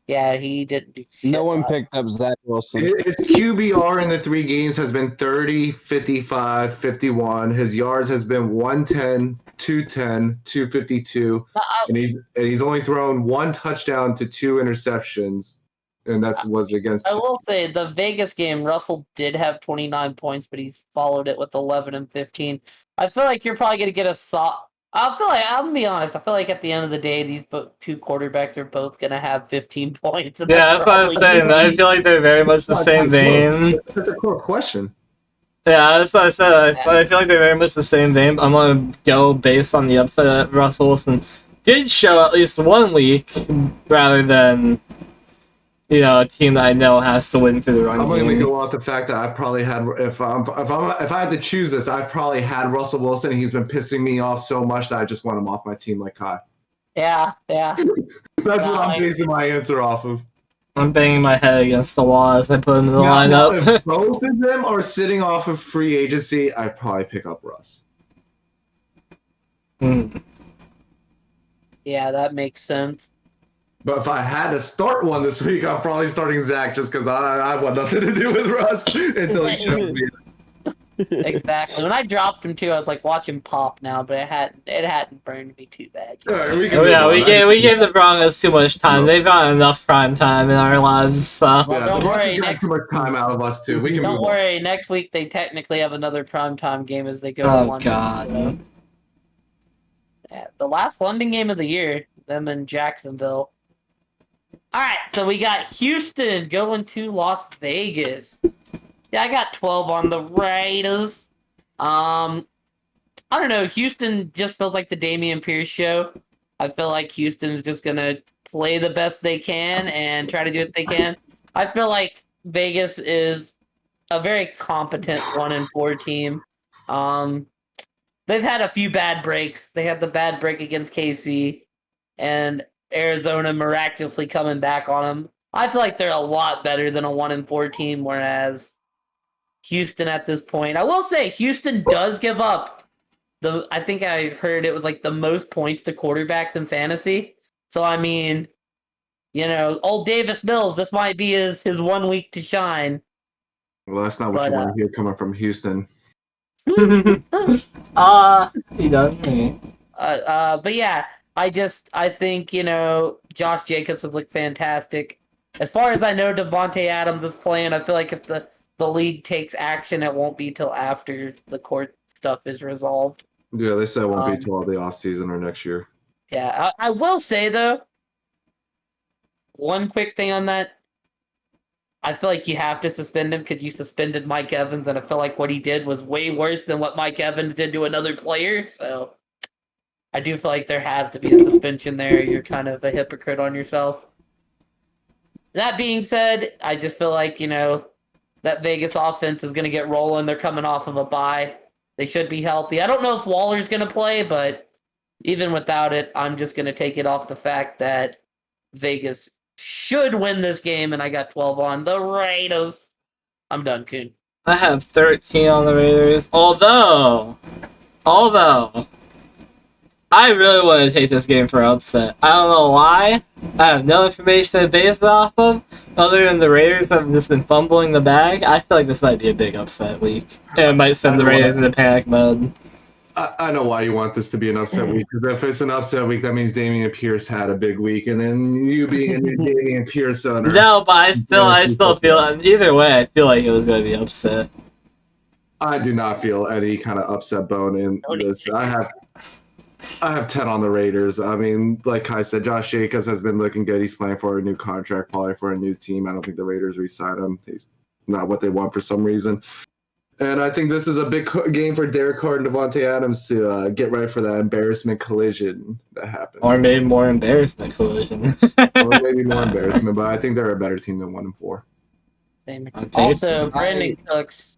Yeah, he didn't do shit. No one picked up Zach Wilson. His QBR in the 3 games has been 30, 55, 51. His yards has been 110, 210, 252. And he's only thrown 1 touchdown to 2 interceptions. And that was against I will say, the Vegas game, Russell did have 29 points, but he's followed it with 11 and 15. I feel like you're probably going to get I'm going to be honest, I feel like at the end of the day, these two quarterbacks are both going to have 15 points. Yeah, that's what I was saying. I feel like they're very much the same vein. That's a close question. Yeah, that's what I said. I feel like they're very much the same vein. I'm going to go based on the upside that Russell Wilson did show at least 1 week, rather than, a team that I know has to win through the run I'm game. going to go off the fact that I probably had, if I had to choose this, I probably had Russell Wilson. And he's been pissing me off so much that I just want him off my team like Kai. Yeah. That's what I'm basing my answer off of. I'm banging my head against the wall as I put him in the lineup. If both of them are sitting off of free agency, I'd probably pick up Russ. Yeah, that makes sense. But if I had to start one this week, I'm probably starting Zach just because I want nothing to do with Russ until he shows me. Exactly. When I dropped him too, I was like, watch him pop now, but it hadn't burned me too bad. We gave the Broncos too much time. They've got enough prime time in our lives. So. Well, don't worry. Too much time out of us too. We can don't worry. Next week they technically have another primetime game as they go to London. God. So. Yeah, the last London game of the year, them in Jacksonville. All right, so we got Houston going to Las Vegas. Yeah, I got 12 on the Raiders. I don't know. Houston just feels like the Dameon Pierce show. I feel like Houston's just going to play the best they can and try to do what they can. I feel like Vegas is a very competent 1-4 team. They've had a few bad breaks. They had the bad break against KC and Arizona miraculously coming back on them. I feel like they're a lot better than a 1-4 team, whereas Houston at this point, I will say Houston does give up I think I heard it was like the most points to quarterbacks in fantasy. So I mean, old Davis Mills, this might be his 1 week to shine. Well, that's not what you want to hear coming from Houston. He does me. But yeah, I think, Josh Jacobs has looked fantastic. As far as I know, Devontae Adams is playing. I feel like if the league takes action, it won't be till after the court stuff is resolved. Yeah, they said it won't be till the offseason or next year. Yeah, I will say, though, one quick thing on that. I feel like you have to suspend him because you suspended Mike Evans, and I feel like what he did was way worse than what Mike Evans did to another player, so I do feel like there has to be a suspension there. You're kind of a hypocrite on yourself. That being said, I just feel like, that Vegas offense is going to get rolling. They're coming off of a bye. They should be healthy. I don't know if Waller's going to play, but even without it, I'm just going to take it off the fact that Vegas should win this game, and I got 12 on the Raiders. I'm done, Kuhn. I have 13 on the Raiders. Although, I really want to take this game for upset. I don't know why. I have no information to base it off of, other than the Raiders have just been fumbling the bag. I feel like this might be a big upset week. And it might send the Raiders into panic mode. I know why you want this to be an upset week. Because if it's an upset week, that means Damian Pierce had a big week, and then you being a new Damian Pierce owner. No, but I still feel either way. I feel like it was going to be upset. I do not feel any kind of upset bone in this. I have 10 on the Raiders. I mean, like Kai said, Josh Jacobs has been looking good. He's playing for a new contract, probably for a new team. I don't think the Raiders re-sign him. He's not what they want for some reason. And I think this is a big game for Derek Carr and Devontae Adams to get ready for that embarrassment collision that happened. Or maybe more embarrassment collision. Or maybe more embarrassment, but I think they're a better team than 1-4. Same. Okay. Also, Brandon Cooks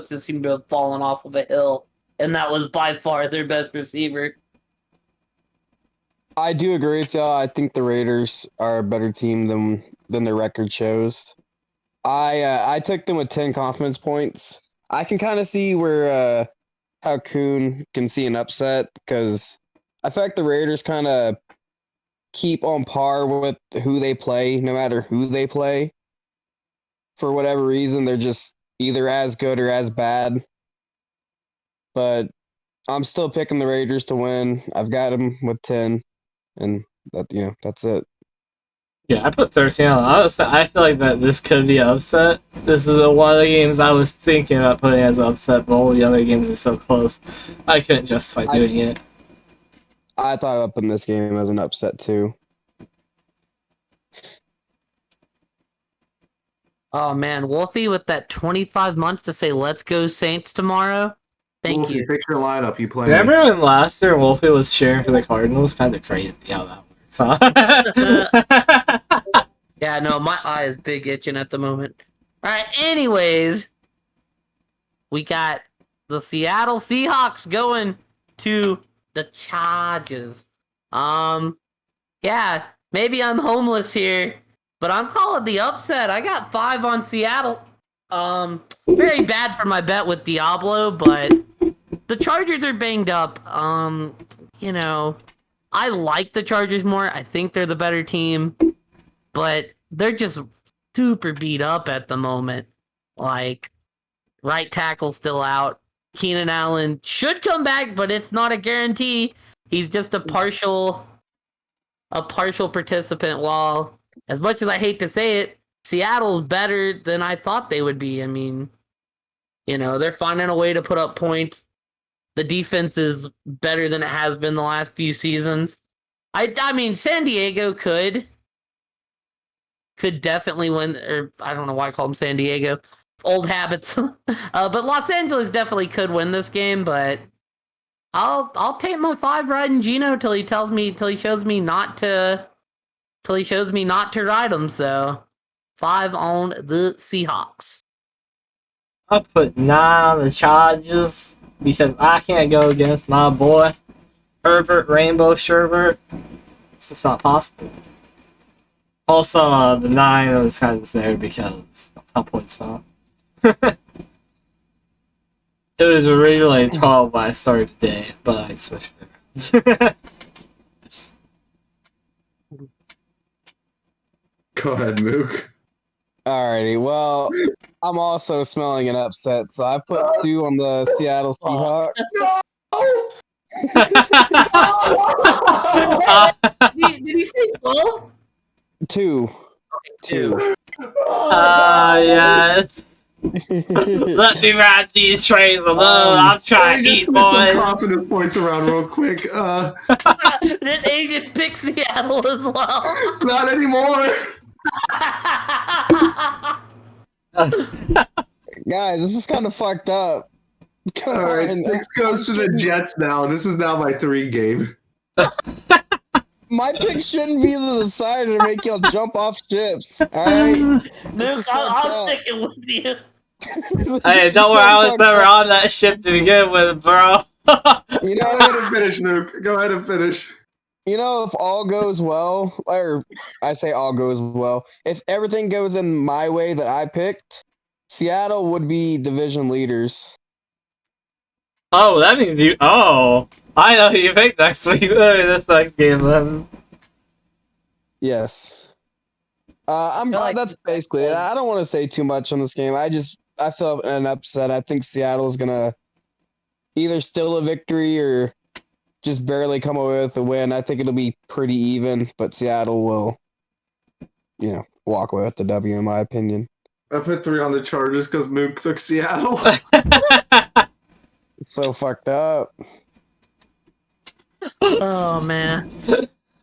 just seemed to have fallen off of a hill, and that was by far their best receiver. I do agree with y'all. I think the Raiders are a better team than their record shows. I took them with 10 confidence points. I can kind of see where how Kuhn can see an upset because I feel like the Raiders kind of keep on par with who they play, no matter who they play. For whatever reason, they're just either as good or as bad. But I'm still picking the Raiders to win. I've got them with 10, and that's it. Yeah, I put 13 on. Honestly, I feel like that this could be an upset. This is one of the games I was thinking about putting as an upset, but all the other games are so close. I couldn't justify doing it. I thought of putting this game as an upset too. Oh man, Wolfie with that 25 months to say "Let's go Saints" tomorrow. Thank Wolfie, you. pick your lineup. You playing? Remember when last year Wolfie was cheering for the Cardinals? Kind of crazy how that works, huh? Yeah, no, my eye is big itching at the moment. All right, anyways, we got the Seattle Seahawks going to the Chargers. Yeah, maybe I'm homeless here, but I'm calling the upset. I got 5 on Seattle. Very bad for my bet with Diablo, but the Chargers are banged up. I like the Chargers more. I think they're the better team, but they're just super beat up at the moment. Like, right tackle still out. Keenan Allen should come back, but it's not a guarantee. He's just a partial participant. While, as much as I hate to say it, Seattle's better than I thought they would be. I mean, they're finding a way to put up points. The defense is better than it has been the last few seasons. I mean, San Diego could definitely win, or I don't know why I call them San Diego. Old habits. But Los Angeles definitely could win this game, but I'll take my 5 riding Gino till he shows me not to ride him. So 5 on the Seahawks. I put 9 on the Chargers because I can't go against my boy Herbert Rainbow Sherbert. It's just not possible. Also, the 9 was kind of just there because that's how points fell. It was originally 12 when I started the day, but I switched it. Go ahead, Mook. Alrighty, well, I'm also smelling an upset, so I put 2 on the Seattle Seahawks. Did he say 12? 2. 2. Yes. Let me ride these trains alone. I'm trying to eat, boys. Confidence points around real quick. Did Agent pick Seattle as well? Not anymore. Guys, this is kind of fucked up. Come All right, on. 6 goes to the Jets now. This is now my 3 game. My pick shouldn't be the decider to make y'all jump off ships. Alright? Luke, I'm sticking with you. Hey, don't worry, I was never on that ship to begin with, bro. You Go know, ahead and finish, Nuke. Go ahead and finish. if all goes well, or I say all goes well, if everything goes in my way that I picked, Seattle would be division leaders. Oh, that means you. Oh, I know who you picked next week. This next game, then. Yes. feel like That's basically it. I don't want to say too much on this game. I feel an upset. I think Seattle's gonna either steal a victory or just barely come away with a win. I think it'll be pretty even, but Seattle will, walk away with the W in my opinion. I put 3 on the Chargers because Mook took Seattle. It's so fucked up. Oh man,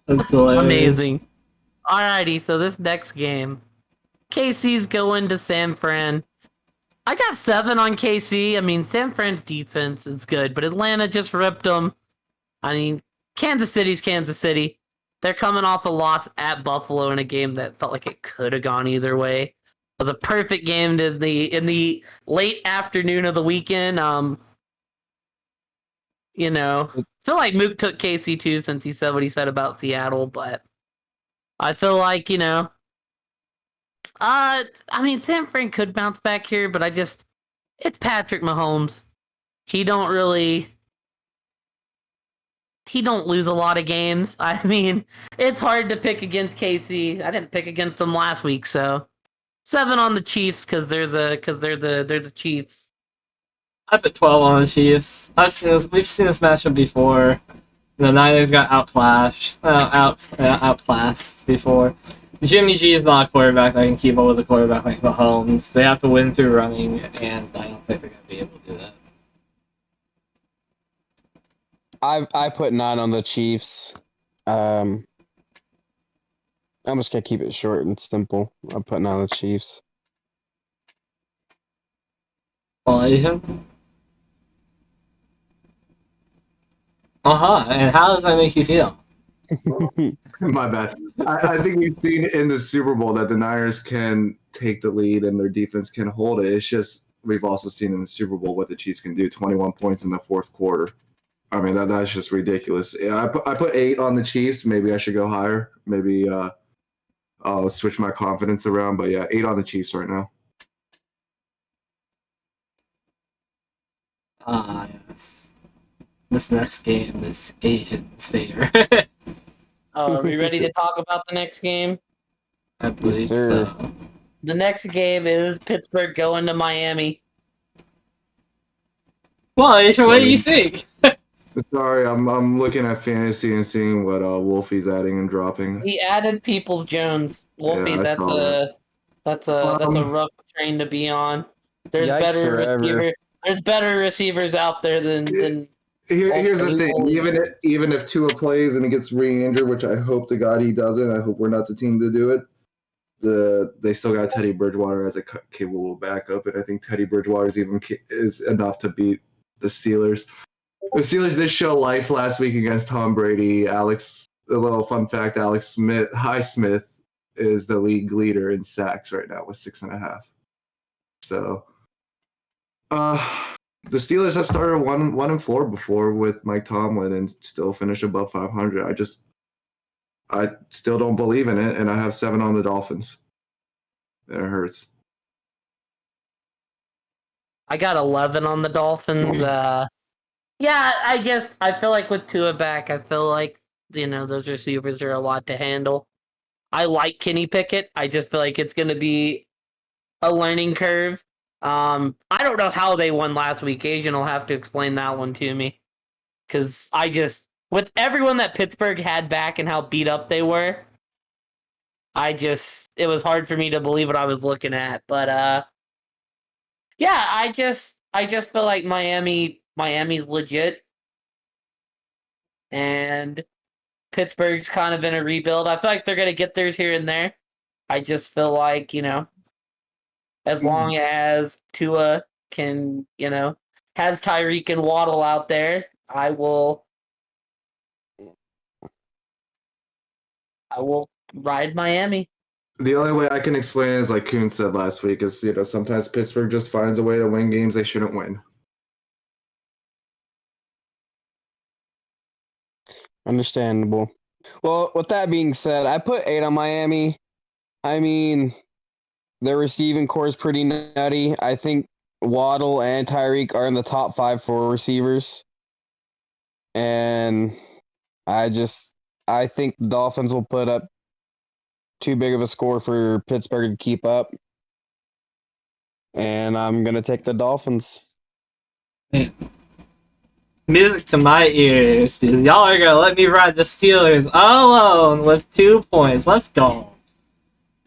That's hilarious. amazing. Alrighty, so this next game, KC's going to San Fran. I got 7 on KC. I mean, San Fran's defense is good, but Atlanta just ripped them. I mean, Kansas City's Kansas City. They're coming off a loss at Buffalo in a game that felt like it could have gone either way. It was a perfect game in the late afternoon of the weekend. Feel like Mook took KC too since he said what he said about Seattle, but I feel like, I mean, San Fran could bounce back here, but it's Patrick Mahomes. He don't lose a lot of games. I mean, it's hard to pick against KC. I didn't pick against them last week, so 7 on the Chiefs because they're the Chiefs. I put 12 on the Chiefs. We've seen this matchup before. The Niners got outclassed before. Jimmy G is not a quarterback that can keep up with a quarterback like Mahomes. They have to win through running, and I don't think they're going to be able to do that. I put 9 on the Chiefs. I'm just gonna keep it short and simple. I'm putting on the Chiefs. Well, Asian? And how does that make you feel? My bad. I think we've seen in the Super Bowl that the Niners can take the lead and their defense can hold it. It's just we've also seen in the Super Bowl what the Chiefs can do. 21 points in the fourth quarter. I mean, that's just ridiculous. Yeah, I put 8 on the Chiefs. Maybe I should go higher. Maybe I'll switch my confidence around. But yeah, 8 on the Chiefs right now. Yes. This next game is Asian's favor. Are we ready to talk about the next game? I believe sir. so. The next game is Pittsburgh going to Miami. Well, Asian, what do you think? Sorry, I'm looking at fantasy and seeing what Wolfie's adding and dropping. He added Peoples Jones. Wolfie, Yeah, I saw that's a rough train to be on. There's Yikes forever. there's better receivers out there than Here's the thing: even if Tua plays and he gets re-injured, which I hope to God he doesn't, I hope we're not the team to do it. They still got Teddy Bridgewater as a capable backup, and I think Teddy Bridgewater is enough to beat the Steelers. The Steelers did show life last week against Tom Brady. A little fun fact: Alex Highsmith is the league leader in sacks right now with 6.5. So, the Steelers have started 1-4 before with Mike Tomlin and still finish above 500. I still don't believe in it, and I have 7 on the Dolphins. And it hurts. I got 11 on the Dolphins. Yeah, I feel like with Tua back, I feel like those receivers are a lot to handle. I like Kenny Pickett. I just feel like it's going to be a learning curve. I don't know how they won last week. Asian will have to explain that one to me. Because with everyone that Pittsburgh had back and how beat up they were, it was hard for me to believe what I was looking at. But, yeah, I just feel like Miami's legit. And Pittsburgh's kind of in a rebuild. I feel like they're going to get theirs here and there. I just feel like, as long as Tua can, has Tyreek and Waddle out there, I will ride Miami. The only way I can explain it is like Kuhn said last week is, sometimes Pittsburgh just finds a way to win games they shouldn't win. Understandable. Well, with that being said, I put 8 on Miami. I mean, their receiving core is pretty nutty. I think Waddle and Tyreek are in the top 5 for receivers. and I think the Dolphins will put up too big of a score for Pittsburgh to keep up, and I'm gonna take the Dolphins. Music to my ears, because y'all are gonna let me ride the Steelers all alone with 2 points. Let's go.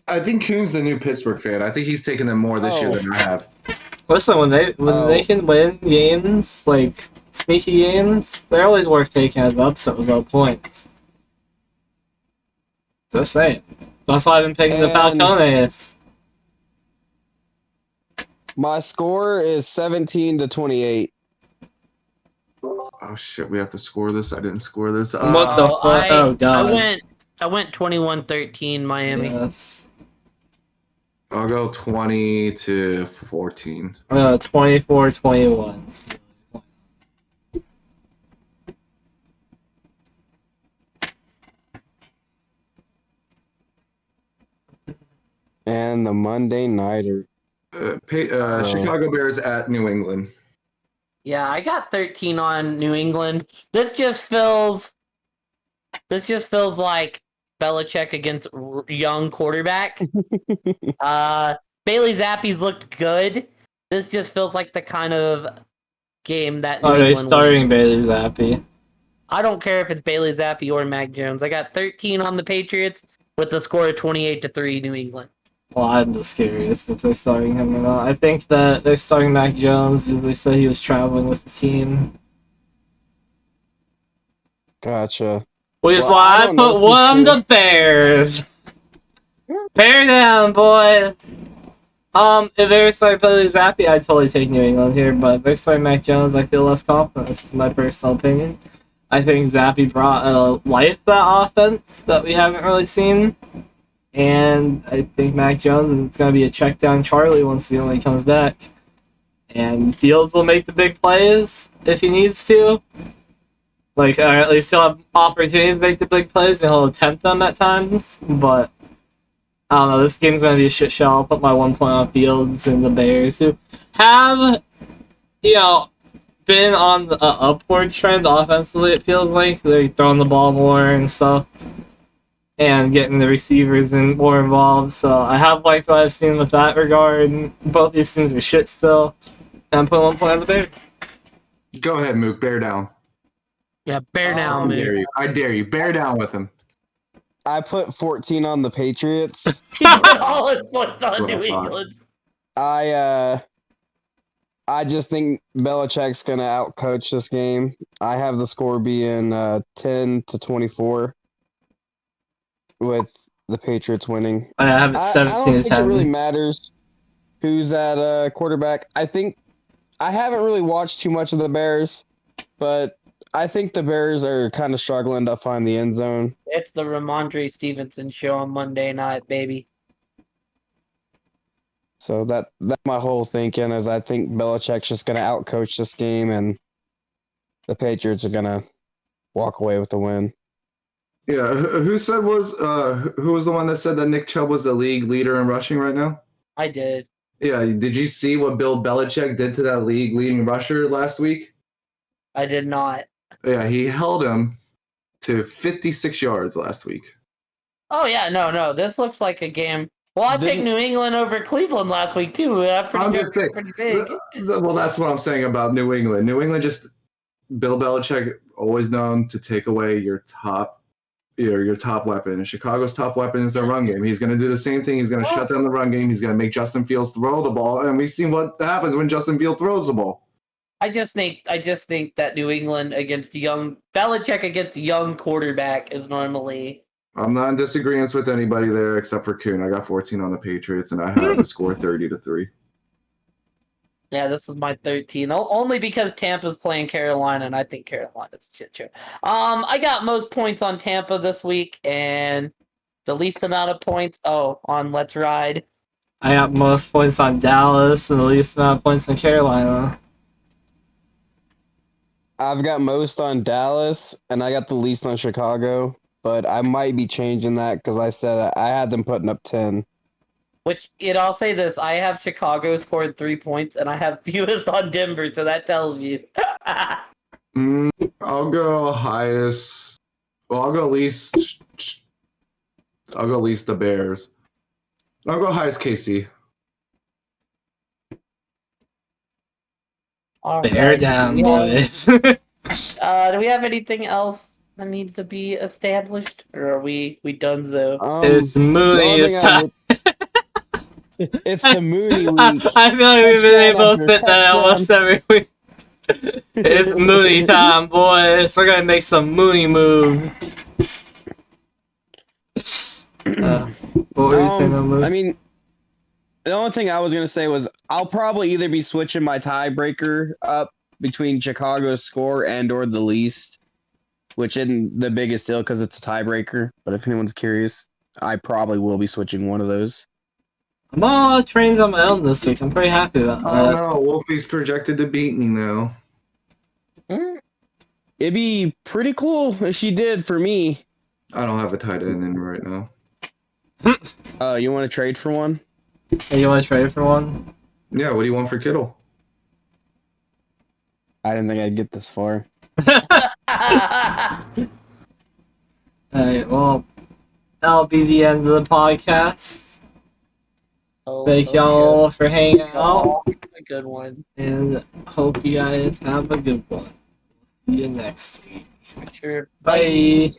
I think Kuhn's the new Pittsburgh fan. I think he's taken them more this year than I have. Listen, when they can win games, like sneaky games, they're always worth taking as an upset without points. Just saying. That's why I've been picking the And- Falcones. My score is 17-28. Oh shit, we have to score this. I didn't score this. What the fuck? Oh god. I went 21-13 Miami. Yes. I'll go 20-14. 24-21. And the Monday Nighter. Chicago Bears at New England. Yeah, I got 13 on New England. This just feels like Belichick against young quarterback. Bailey Zappi's looked good. This just feels like the kind of game that New Okay, England starting wins. Bailey Zappi. I don't care if it's Bailey Zappi or Mac Jones. I got 13 on the Patriots with the score of 28-3 New England. Well, I'm just curious if they're starting him or not. I think that they're starting Mac Jones. They said he was traveling with the team. Gotcha. Which is Well, why I I don't know put if one this on is- the Bears. Bear down, boys. If they're starting Bailey Zappi, I'd totally take New England here, but if they're starting Mac Jones, I feel less confident. This is my personal opinion. I think Zappi brought life to that offense that we haven't really seen. And I think Mac Jones is going to be a check down Charlie once he comes back. And Fields will make the big plays if he needs to. Like, or at least he'll have opportunities to make the big plays and he'll attempt them at times. But, I don't know, this game's going to be a shit show. I'll put my 1 point on Fields and the Bears, who have, been on the upward trend offensively, it feels like. They're throwing the ball more and stuff. And getting the receivers more involved. So I have liked what I've seen with that regard. Both these teams are shit still. And I'm putting 1 point on the Bears. Go ahead, Mook. Bear down. Yeah, bear down, I man. dare you. I dare you. Bear down with him. I put 14 on the Patriots. He put all his points on What I New thought. England. I just think Belichick's gonna outcoach this game. I have the score being 10-24 with the Patriots winning. I have it I 17 don't to think it 10. really matters who's at quarterback. I think I haven't really watched too much of the Bears, but I think the Bears are kind of struggling to find the end zone. It's the Ramondre Stevenson show on Monday night, baby. So that's my whole thinking is I think Belichick's just gonna outcoach this game and the Patriots are gonna walk away with the win. Yeah. Who was the one that said that Nick Chubb was the league leader in rushing right now? I did. Yeah. Did you see what Bill Belichick did to that league leading rusher last week? I did not. Yeah, he held him to 56 yards last week. Oh, yeah, no. This looks like a game. Well, I picked Didn't- New England over Cleveland last week, too. I'm I'm pretty just sure saying- it's pretty big. Well, that's what I'm saying about New England. New England just Bill Belichick always known to take away your top weapon. And Chicago's top weapon is their run game. He's going to do the same thing. He's going to shut down the run game. He's going to make Justin Fields throw the ball, and we've seen what happens when Justin Fields throws the ball. I just think that New England against Belichick against young quarterback is normally. I'm not in disagreement with anybody there except for Kuhn. I got 14 on the Patriots, and I have the score 30-3. Yeah, this is my 13. Only because Tampa's playing Carolina, and I think Carolina's a shit show. I got most points on Tampa this week, and the least amount of points. On Let's Ride. I got most points on Dallas and the least amount of points in Carolina. I've got most on Dallas and I got the least on Chicago, but I might be changing that because I said I had them putting up 10. I'll say this: I have Chicago scored 3 points, and I have fewest on Denver, so that tells you. I'll go highest. Well, I'll go least. I'll go least the Bears. I'll go highest KC. All Bear right. down, Do we have- boys. do we have anything else that needs to be established, or are we done? So It's The Mooney's only thing I time. it's the Mooney I week. feel like we've been Touchdown able to after fit that touchdown. almost every week. It's Mooney time, boys. We're gonna make some Mooney moves. What were you saying, Mooney? I mean, the only thing I was gonna say was I'll probably either be switching my tiebreaker up between Chicago's score and or the least, which isn't the biggest deal because it's a tiebreaker. But if anyone's curious, I probably will be switching one of those. I'm on a lot of trains on my own this week. I'm pretty happy about I don't that. know. Wolfie's projected to beat me now. It'd be pretty cool if she did for me. I don't have a tight end in right now. You want to trade for one? Hey, you want to trade for one? Yeah, what do you want for Kittle? I didn't think I'd get this far. Alright, well, that'll be the end of the podcast. Thank y'all for hanging out, A good one. and hope you guys have a good one. See you next week. Sure. Bye.